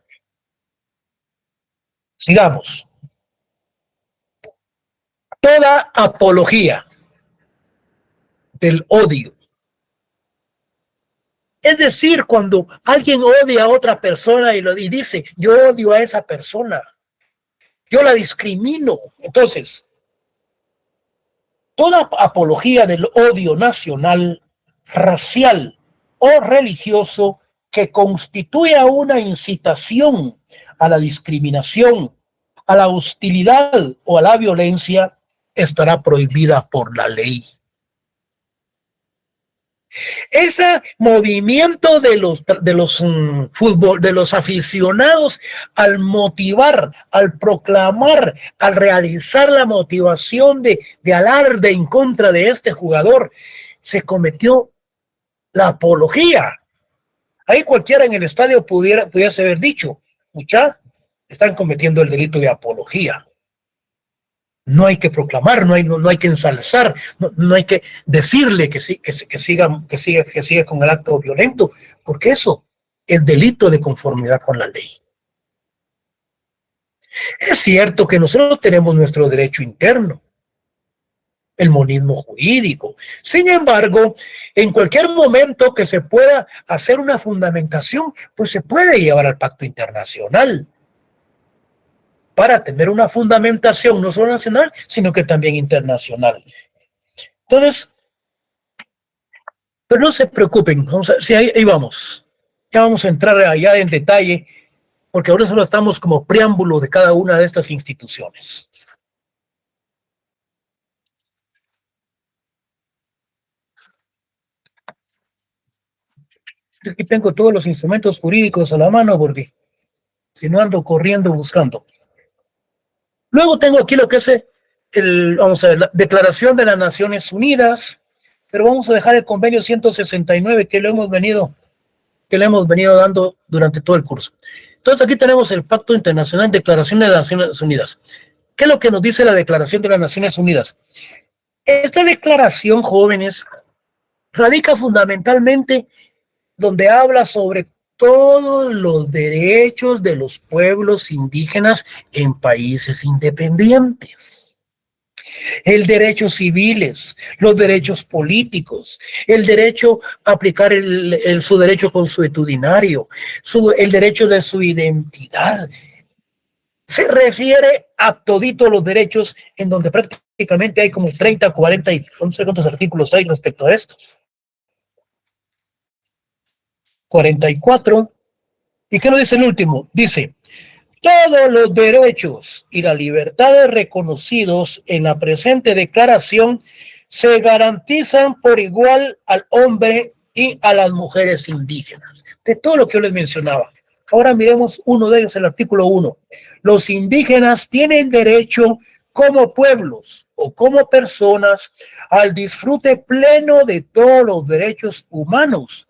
Sigamos. Toda apología del odio. Es decir, cuando alguien odia a otra persona y dice, yo odio a esa persona, yo la discrimino. Entonces, toda apología del odio nacional, racial o religioso que constituya una incitación a la discriminación, a la hostilidad o a la violencia, estará prohibida por la ley. Ese movimiento de los aficionados al motivar, al proclamar, al realizar la motivación de alarde en contra de este jugador, se cometió la apología. Ahí cualquiera en el estadio pudiese haber dicho, mucha, están cometiendo el delito de apología. No hay que proclamar, no hay que ensalzar, no hay que decirle que siga con el acto violento, porque eso es delito de conformidad con la ley. Es cierto que nosotros tenemos nuestro derecho interno, el monismo jurídico. Sin embargo, en cualquier momento que se pueda hacer una fundamentación, pues se puede llevar al pacto internacional, para tener una fundamentación no solo nacional, sino que también internacional. Entonces, pero no se preocupen, ahí vamos. Ya vamos a entrar allá en detalle, porque ahora solo estamos como preámbulo de cada una de estas instituciones. Aquí tengo todos los instrumentos jurídicos a la mano, porque si no ando corriendo buscando. Luego tengo aquí lo que es vamos a ver, la Declaración de las Naciones Unidas, pero vamos a dejar el convenio 169 que le hemos venido dando durante todo el curso. Entonces aquí tenemos el Pacto Internacional, Declaración de las Naciones Unidas. ¿Qué es lo que nos dice la Declaración de las Naciones Unidas? Esta declaración, jóvenes, radica fundamentalmente donde habla sobre todos los derechos de los pueblos indígenas en países independientes. El derecho civiles, los derechos políticos, el derecho a aplicar su derecho consuetudinario, el derecho de su identidad. Se refiere a toditos los derechos en donde prácticamente hay como 30, 40 y no sé cuántos artículos hay respecto a esto. 44. ¿Y qué nos dice el último? Dice, todos los derechos y las libertades reconocidos en la presente declaración se garantizan por igual al hombre y a las mujeres indígenas. De todo lo que yo les mencionaba. Ahora miremos uno de ellos, el artículo 1. Los indígenas tienen derecho como pueblos o como personas al disfrute pleno de todos los derechos humanos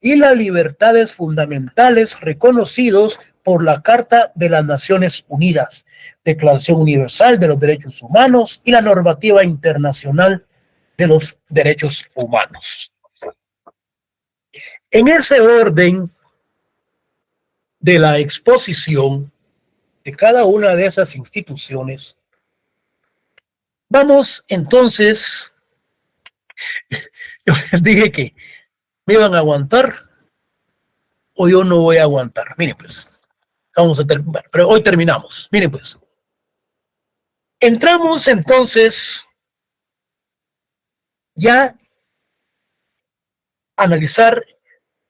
y las libertades fundamentales reconocidos por la Carta de las Naciones Unidas, Declaración Universal de los Derechos Humanos y la normativa internacional de los derechos humanos. En ese orden de la exposición de cada una de esas instituciones, vamos entonces, yo les dije que me iban a aguantar o yo no voy a aguantar. Miren pues, vamos a terminar, pero hoy terminamos. Miren pues, entramos entonces ya a analizar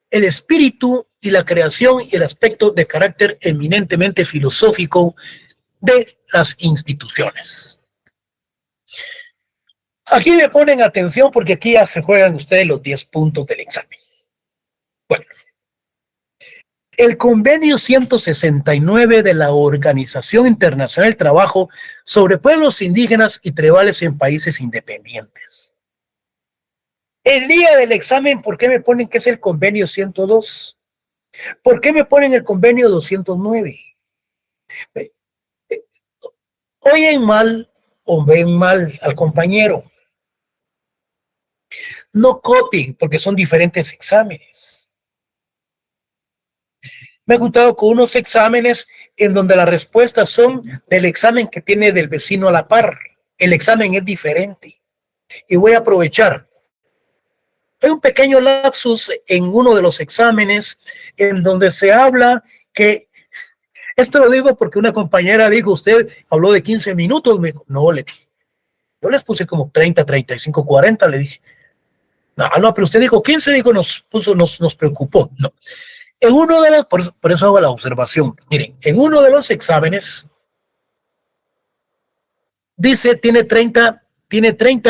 el espíritu y la creación y el aspecto de carácter eminentemente filosófico de las instituciones. Aquí me ponen atención porque aquí ya se juegan ustedes los 10 puntos del examen. Bueno, el convenio 169 de la Organización Internacional del Trabajo sobre pueblos indígenas y tribales en países independientes. El día del examen, ¿por qué me ponen que es el convenio 102? ¿Por qué me ponen el convenio 209? Oyen mal o ven mal al compañero. No copien porque son diferentes exámenes. Me he juntado con unos exámenes en donde las respuestas son del examen que tiene del vecino a la par. El examen es diferente. Y voy a aprovechar. Hay un pequeño lapsus en uno de los exámenes en donde se habla que, esto lo digo porque una compañera dijo, usted habló de 15 minutos, me dijo, no, yo les puse como 30, 35, 40, le dije, no, pero usted dijo 15, dijo, nos preocupó, no. En uno de los, por eso hago la observación, miren, en uno de los exámenes, dice, tiene 30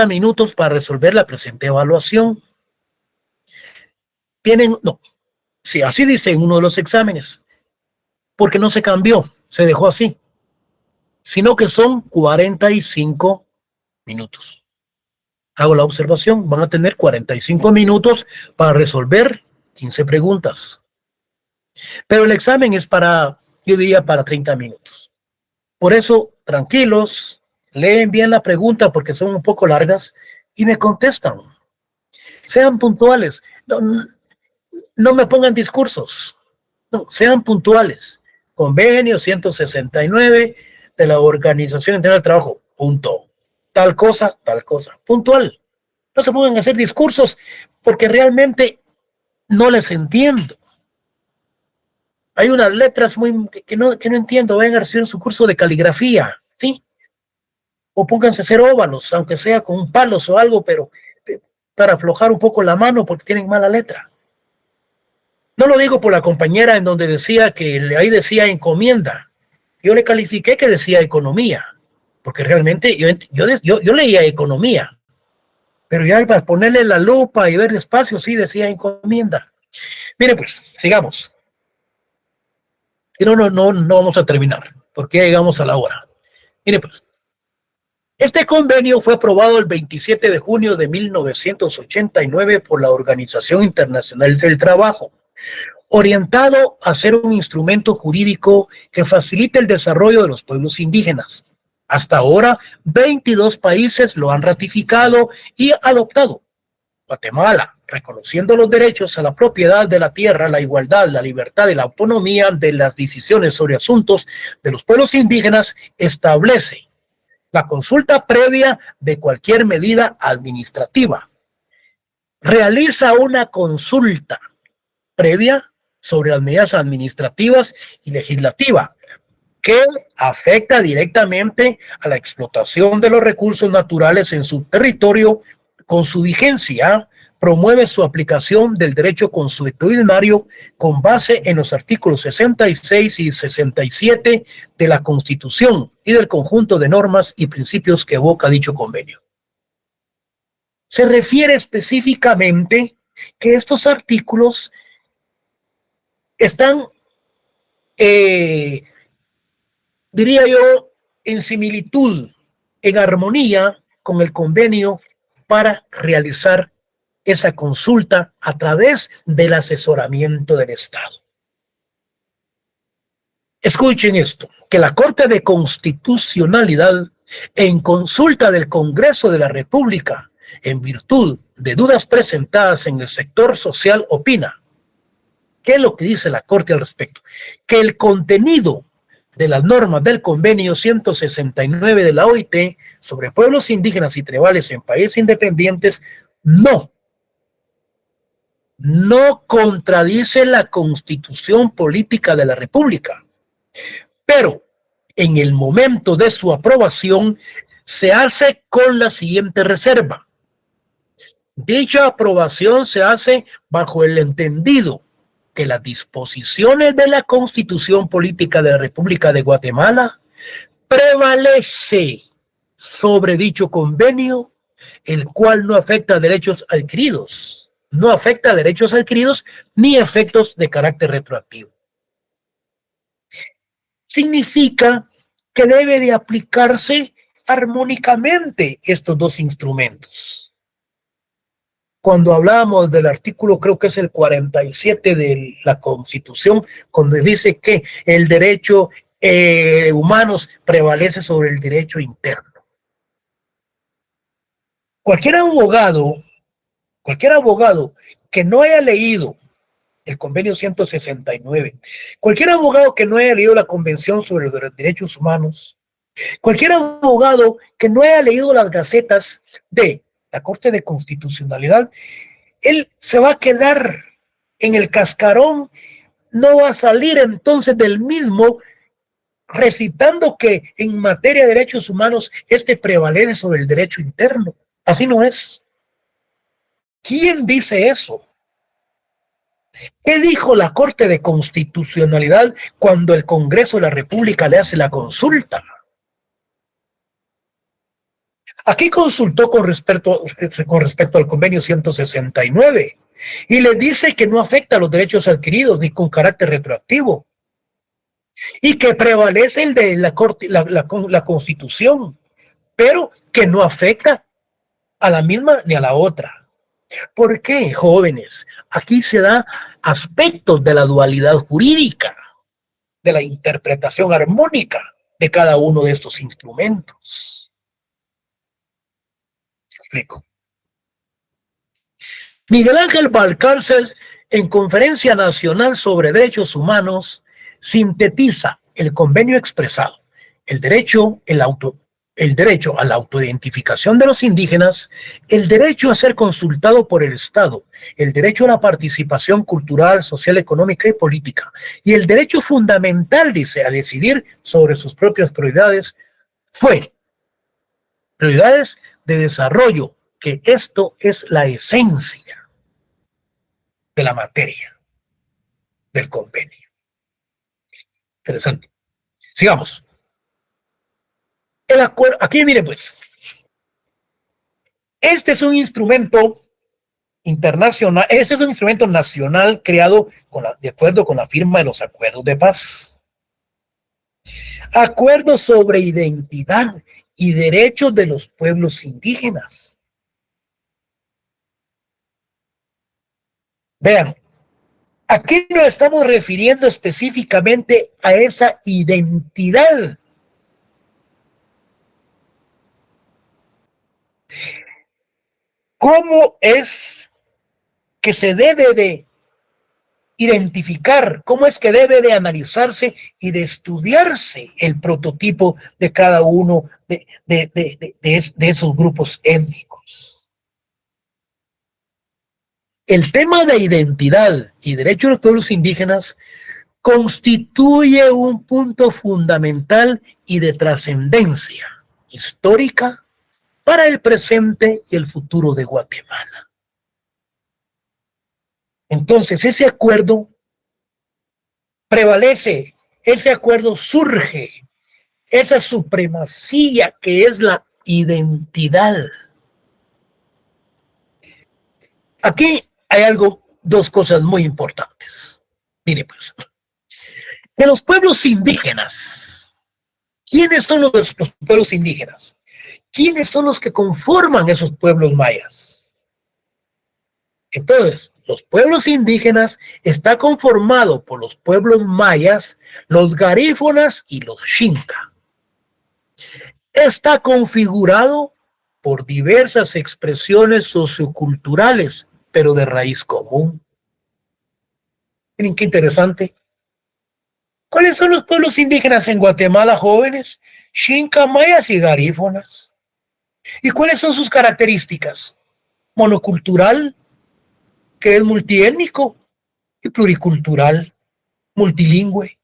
minutos para resolver la presente evaluación. no, sí, así dice en uno de los exámenes, porque no se cambió, se dejó así, sino que son 45 minutos. Hago la observación, van a tener 45 minutos para resolver 15 preguntas. Pero el examen es yo diría para 30 minutos. Por eso, tranquilos, leen bien la pregunta porque son un poco largas y me contestan. Sean puntuales, no me pongan discursos, no, sean puntuales. Convenio 169 de la Organización Internacional del Trabajo, punto. Tal cosa, puntual. No se pongan a hacer discursos porque realmente no les entiendo. Hay unas letras que no entiendo. Vayan a recibir su curso de caligrafía, ¿sí? O pónganse a hacer óvalos, aunque sea con un palo o algo, pero para aflojar un poco la mano porque tienen mala letra. No lo digo por la compañera en donde decía que ahí decía encomienda. Yo le califiqué que decía economía, porque realmente yo leía economía, pero ya para ponerle la lupa y ver despacio, sí decía encomienda. Mire pues, sigamos. Si no vamos a terminar, porque ya llegamos a la hora. Mire pues, este convenio fue aprobado el 27 de junio de 1989 por la Organización Internacional del Trabajo, orientado a ser un instrumento jurídico que facilite el desarrollo de los pueblos indígenas. Hasta ahora, 22 países lo han ratificado y adoptado. Guatemala, reconociendo los derechos a la propiedad de la tierra, la igualdad, la libertad y la autonomía de las decisiones sobre asuntos de los pueblos indígenas, establece la consulta previa de cualquier medida administrativa. Realiza una consulta previa sobre las medidas administrativas y legislativas que afecta directamente a la explotación de los recursos naturales en su territorio con su vigencia, promueve su aplicación del derecho consuetudinario con base en los artículos 66 y 67 de la Constitución y del conjunto de normas y principios que evoca dicho convenio. Se refiere específicamente que estos artículos están, diría yo, en similitud, en armonía con el convenio para realizar esa consulta a través del asesoramiento del Estado. Escuchen esto, que la Corte de Constitucionalidad, en consulta del Congreso de la República, en virtud de dudas presentadas en el sector social, opina. ¿Qué es lo que dice la Corte al respecto? Que el contenido de las normas del Convenio 169 de la OIT sobre pueblos indígenas y tribales en países independientes no contradice la Constitución Política de la República, pero en el momento de su aprobación se hace con la siguiente reserva. Dicha aprobación se hace bajo el entendido que las disposiciones de la Constitución Política de la República de Guatemala prevalece sobre dicho convenio, el cual no afecta a derechos adquiridos, ni efectos de carácter retroactivo. Significa que debe de aplicarse armónicamente estos dos instrumentos. Cuando hablábamos del artículo, creo que es el 47 de la Constitución, cuando dice que el derecho humanos prevalece sobre el derecho interno. Cualquier abogado que no haya leído el convenio 169, cualquier abogado que no haya leído la Convención sobre los Derechos Humanos, cualquier abogado que no haya leído las gacetas de la Corte de Constitucionalidad, él se va a quedar en el cascarón, no va a salir entonces del mismo recitando que en materia de derechos humanos prevalece sobre el derecho interno. Así no es. ¿Quién dice eso? ¿Qué dijo la Corte de Constitucionalidad cuando el Congreso de la República le hace la consulta? Aquí consultó con respecto al convenio 169, Y le dice que no afecta a los derechos adquiridos ni con carácter retroactivo. Y que prevalece el de la Constitución, pero que no afecta a la misma ni a la otra. ¿Por qué, jóvenes? Aquí se da aspectos de la dualidad jurídica, de la interpretación armónica de cada uno de estos instrumentos. Explico. Miguel Ángel Valcárcel, en Conferencia Nacional sobre Derechos Humanos, sintetiza el convenio expresado, el derecho a la autoidentificación de los indígenas, el derecho a ser consultado por el Estado, el derecho a la participación cultural, social, económica y política, y el derecho fundamental, dice, a decidir sobre sus propias prioridades, prioridades de desarrollo, que esto es la esencia de la materia del convenio. Interesante. Sigamos. El acuerdo, aquí miren pues, este es un instrumento internacional, este es un instrumento nacional creado de acuerdo con la firma de los acuerdos de paz. Acuerdos sobre identidad y derechos de los pueblos indígenas. Vean, aquí nos estamos refiriendo específicamente a esa identidad. ¿Cómo es que se debe de identificar? ¿Cómo es que debe de analizarse y de estudiarse el prototipo de cada uno de esos grupos étnicos? El tema de identidad y derecho de los pueblos indígenas constituye un punto fundamental y de trascendencia histórica para el presente y el futuro de Guatemala. Entonces, ese acuerdo prevalece, ese acuerdo surge, esa supremacía que es la identidad. Aquí hay dos cosas muy importantes. Mire pues, de los pueblos indígenas, ¿quiénes son los pueblos indígenas? ¿Quiénes son los que conforman esos pueblos mayas? Entonces, los pueblos indígenas está conformado por los pueblos mayas, los garífonas y los xinca. Está configurado por diversas expresiones socioculturales, pero de raíz común. Miren qué interesante. ¿Cuáles son los pueblos indígenas en Guatemala, jóvenes? Xinca, mayas y garífonas. ¿Y cuáles son sus características? Monocultural, que es multiétnico, y pluricultural, multilingüe.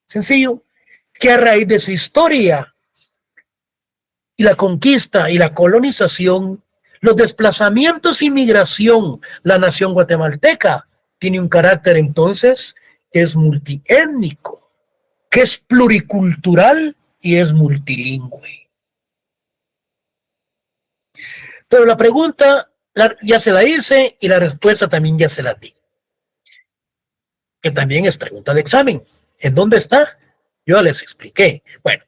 Sencillo, que a raíz de su historia y la conquista y la colonización, los desplazamientos y migración, la nación guatemalteca tiene un carácter entonces que es multiétnico, que es pluricultural y es multilingüe. Pero la pregunta ya se la hice y la respuesta también ya se la di. Que también es pregunta de examen. ¿En dónde está? Yo les expliqué. Bueno,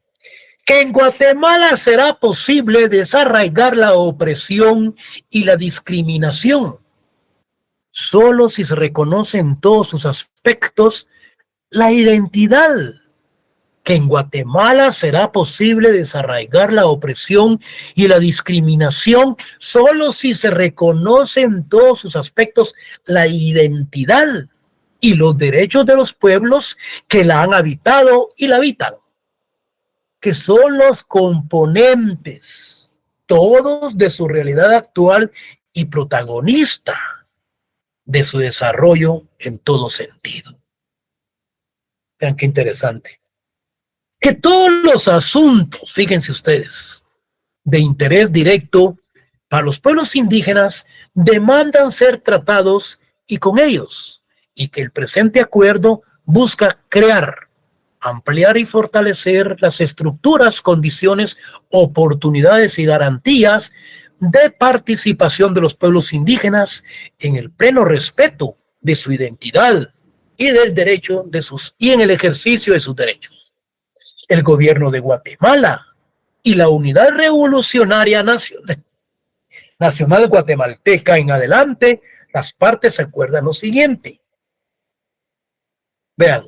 que en Guatemala será posible desarraigar la opresión y la discriminación solo si se reconoce en todos sus aspectos la identidad. Que en Guatemala será posible desarraigar la opresión y la discriminación solo si se reconoce en todos sus aspectos la identidad y los derechos de los pueblos que la han habitado y la habitan, que son los componentes todos de su realidad actual y protagonista de su desarrollo en todo sentido. Vean qué interesante. Que todos los asuntos, fíjense ustedes, de interés directo para los pueblos indígenas demandan ser tratados y con ellos, y que el presente acuerdo busca crear, ampliar y fortalecer las estructuras, condiciones, oportunidades y garantías de participación de los pueblos indígenas en el pleno respeto de su identidad y del derecho de y en el ejercicio de sus derechos. El gobierno de Guatemala y la Unidad Revolucionaria Nacional Guatemalteca en adelante, las partes acuerdan lo siguiente. Vean,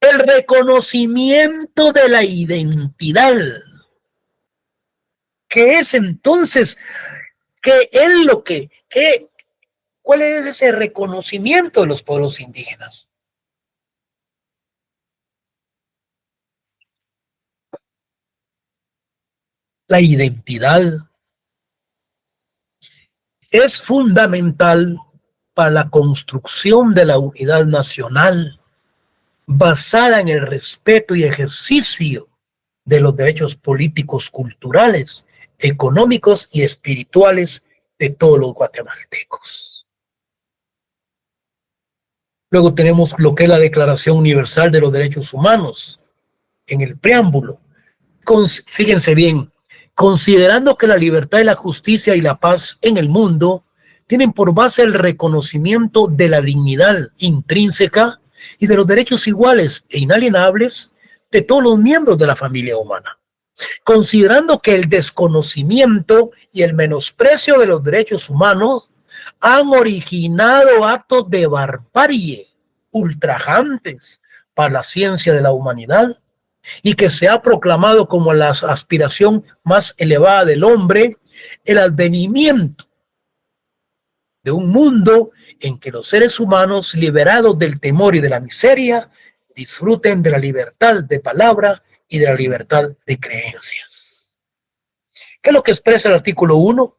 el reconocimiento de la identidad, que es entonces, ¿cuál es ese reconocimiento de los pueblos indígenas? La identidad es fundamental para la construcción de la unidad nacional basada en el respeto y ejercicio de los derechos políticos, culturales, económicos y espirituales de todos los guatemaltecos. Luego tenemos lo que es la Declaración Universal de los Derechos Humanos en el preámbulo. Fíjense bien, considerando que la libertad y la justicia y la paz en el mundo tienen por base el reconocimiento de la dignidad intrínseca y de los derechos iguales e inalienables de todos los miembros de la familia humana. Considerando que el desconocimiento y el menosprecio de los derechos humanos han originado actos de barbarie ultrajantes para la ciencia de la humanidad y que se ha proclamado como la aspiración más elevada del hombre, el advenimiento de un mundo en que los seres humanos, liberados del temor y de la miseria, disfruten de la libertad de palabra y de la libertad de creencias. ¿Qué es lo que expresa el artículo 1?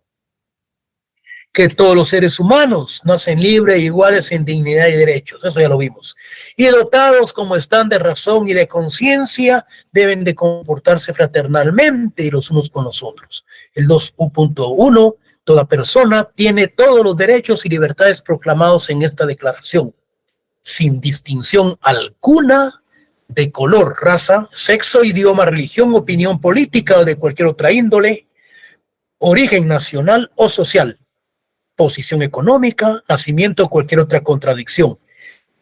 Que todos los seres humanos nacen libres e iguales en dignidad y derechos, eso ya lo vimos, y dotados como están de razón y de conciencia, deben de comportarse fraternalmente los unos con los otros. El 2.1, toda persona tiene todos los derechos y libertades proclamados en esta declaración, sin distinción alguna de color, raza, sexo, idioma, religión, opinión política o de cualquier otra índole, origen nacional o social, posición económica, nacimiento o cualquier otra contradicción,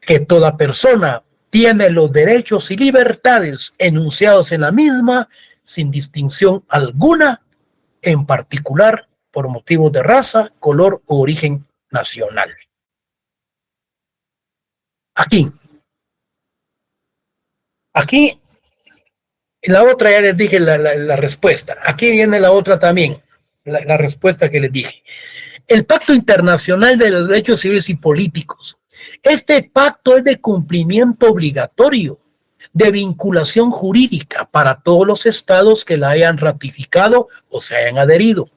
que toda persona tiene los derechos y libertades enunciados en la misma sin distinción alguna, en particular por motivos de raza, color o origen nacional. Aquí, en la otra ya les dije la respuesta. Aquí viene la otra también, la respuesta que les dije. El Pacto Internacional de los Derechos Civiles y Políticos. Este pacto es de cumplimiento obligatorio, de vinculación jurídica para todos los estados que la hayan ratificado o se hayan adherido,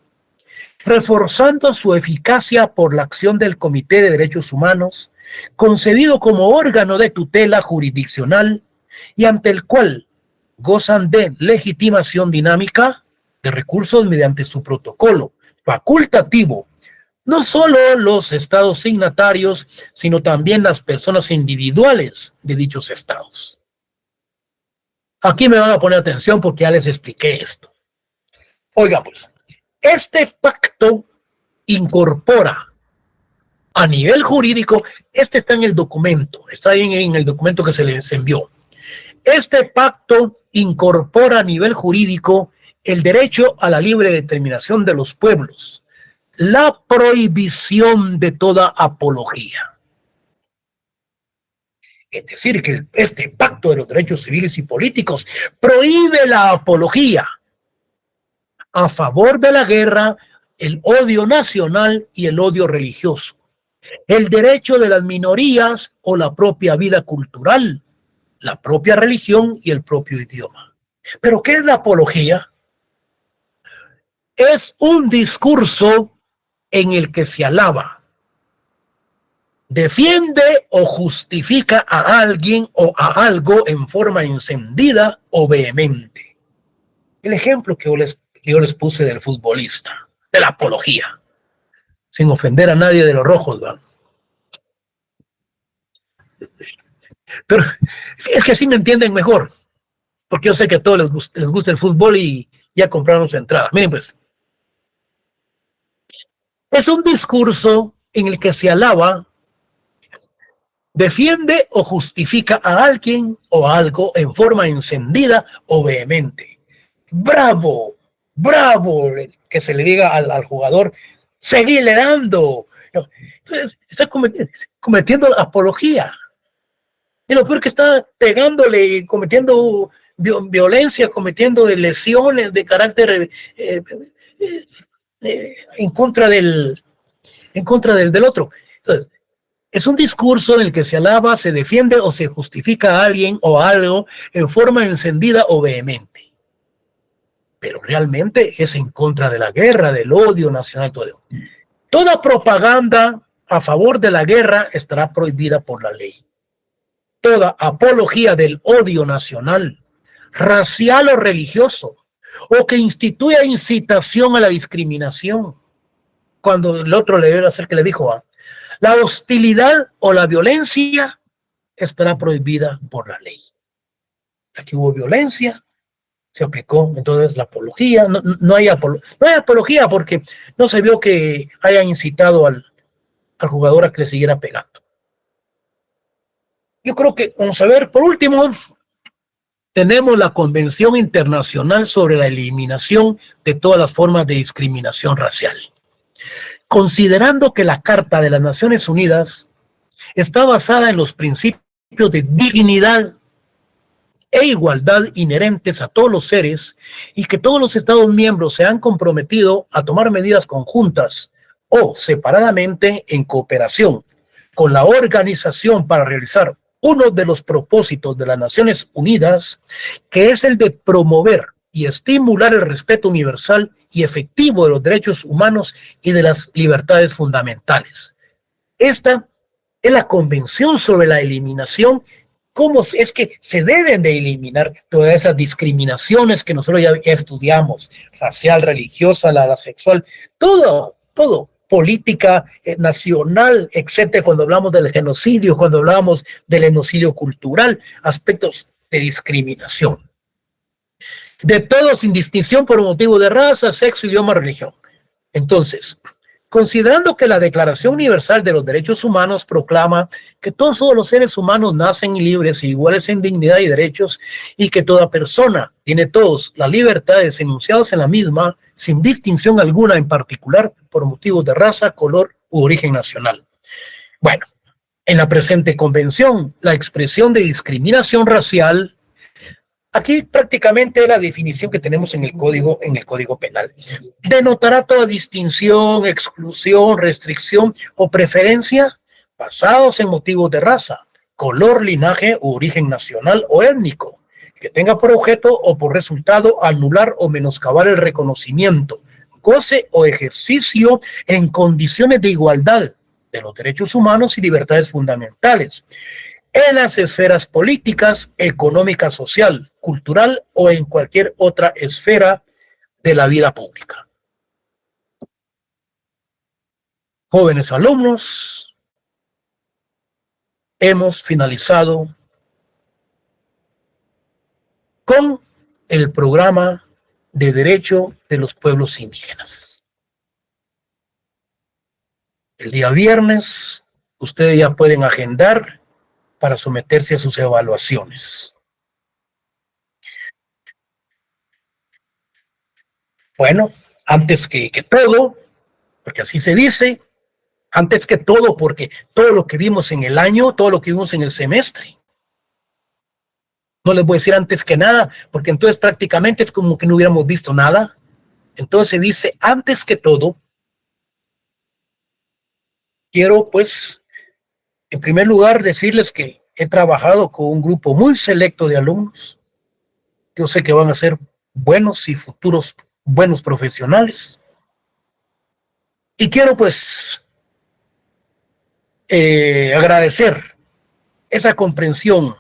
reforzando su eficacia por la acción del Comité de Derechos Humanos, concebido como órgano de tutela jurisdiccional y ante el cual gozan de legitimación dinámica de recursos mediante su protocolo facultativo, no solo los estados signatarios, sino también las personas individuales de dichos estados. Aquí me van a poner atención porque ya les expliqué esto. Oiga, pues, este pacto incorpora a nivel jurídico, este está en el documento, está ahí en el documento que se les envió. Este pacto incorpora a nivel jurídico el derecho a la libre determinación de los pueblos, la prohibición de toda apología. Es decir, que este pacto de los derechos civiles y políticos prohíbe la apología a favor de la guerra, el odio nacional y el odio religioso, el derecho de las minorías o la propia vida cultural, la propia religión y el propio idioma. ¿Pero qué es la apología? Es un discurso en el que se alaba, defiende o justifica a alguien o a algo en forma encendida o vehemente. El ejemplo que yo les puse del futbolista, de la apología, sin ofender a nadie de los rojos, ¿verdad? Pero es que así me entienden mejor, porque yo sé que a todos les gusta el fútbol y ya compraron su entrada. Miren pues, Es un discurso en el que se alaba, defiende o justifica a alguien o algo en forma encendida o vehemente. ¡Bravo! ¡Bravo! Que se le diga al jugador, seguile dando. No, entonces, está cometiendo apología. Y lo peor que está pegándole y cometiendo violencia, cometiendo lesiones de carácter en contra del otro. Entonces, es un discurso en el que se alaba, se defiende o se justifica a alguien o algo en forma encendida o vehemente. Pero realmente es en contra de la guerra, del odio nacional, todo. Toda propaganda a favor de la guerra estará prohibida por la ley. Toda apología del odio nacional, racial o religioso, o que instituya incitación a la discriminación, cuando el otro le debe hacer que le dijo, la hostilidad o la violencia estará prohibida por la ley. Aquí hubo violencia, se aplicó entonces la apología. No hay apología porque no se vio que hayan incitado al jugador a que le siguiera pegando. Yo creo que, vamos a ver, por último, tenemos la Convención Internacional sobre la Eliminación de todas las formas de discriminación racial. Considerando que la Carta de las Naciones Unidas está basada en los principios de dignidad e igualdad inherentes a todos los seres y que todos los Estados miembros se han comprometido a tomar medidas conjuntas o separadamente en cooperación con la organización para realizar uno de los propósitos de las Naciones Unidas, que es el de promover y estimular el respeto universal y efectivo de los derechos humanos y de las libertades fundamentales. Esta es la Convención sobre la Eliminación. ¿Cómo es que se deben de eliminar todas esas discriminaciones que nosotros ya estudiamos? Racial, religiosa, la sexual, todo. Política nacional, etcétera, cuando hablamos del genocidio, cuando hablamos del genocidio cultural, aspectos de discriminación. De todo sin distinción por motivo de raza, sexo, idioma, religión. Entonces, considerando que la Declaración Universal de los Derechos Humanos proclama que todos los seres humanos nacen libres e iguales en dignidad y derechos y que toda persona tiene todas las libertades enunciadas en la misma, sin distinción alguna en particular por motivos de raza, color u origen nacional. Bueno, en la presente convención, la expresión de discriminación racial, aquí prácticamente la definición que tenemos en el Código Penal, denotará toda distinción, exclusión, restricción o preferencia basados en motivos de raza, color, linaje u origen nacional o étnico, que tenga por objeto o por resultado anular o menoscabar el reconocimiento, goce o ejercicio en condiciones de igualdad de los derechos humanos y libertades fundamentales en las esferas políticas, económica, social, cultural o en cualquier otra esfera de la vida pública. Jóvenes alumnos, hemos finalizado con el programa de Derecho de los Pueblos Indígenas. El día viernes, ustedes ya pueden agendar para someterse a sus evaluaciones. Bueno, antes que todo, porque así se dice, antes que todo, porque todo lo que vimos en el año, todo lo que vimos en el semestre. No les voy a decir antes que nada, porque entonces prácticamente es como que no hubiéramos visto nada. Entonces se dice antes que todo. Quiero pues, en primer lugar, decirles que he trabajado con un grupo muy selecto de alumnos. Yo sé que van a ser buenos y futuros buenos profesionales. Y quiero pues agradecer esa comprensión,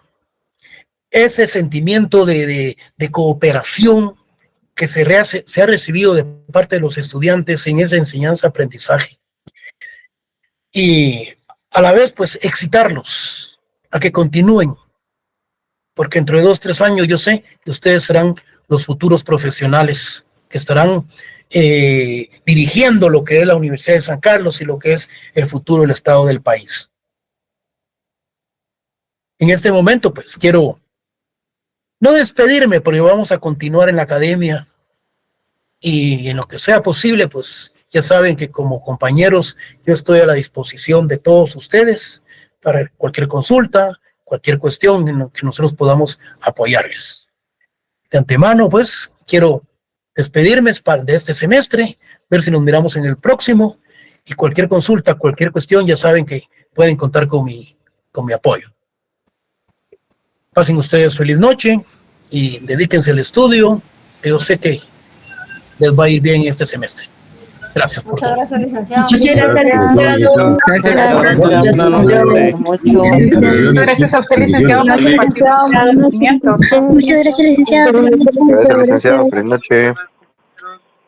ese sentimiento de cooperación que se ha recibido de parte de los estudiantes en esa enseñanza-aprendizaje. Y a la vez, pues, excitarlos a que continúen, porque entre 2 o 3 años yo sé que ustedes serán los futuros profesionales que estarán dirigiendo lo que es la Universidad de San Carlos y lo que es el futuro del estado del país. En este momento, pues, quiero no despedirme, porque vamos a continuar en la academia y en lo que sea posible, pues, ya saben que como compañeros yo estoy a la disposición de todos ustedes para cualquier consulta, cualquier cuestión en la que nosotros podamos apoyarles. De antemano, pues, quiero despedirme de este semestre, ver si nos miramos en el próximo, y cualquier consulta, cualquier cuestión, ya saben que pueden contar con mi apoyo. Pasen ustedes feliz noche y dedíquense al estudio, que yo sé que les va a ir bien este semestre. Gracias por todo. Muchas gracias, licenciado. Muchas gracias, licenciado. Gracias a usted, licenciado. Muchas gracias, licenciado. Gracias, licenciado. Feliz noche.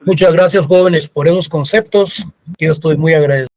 Muchas gracias, jóvenes, por esos conceptos. Yo estoy muy agradecido.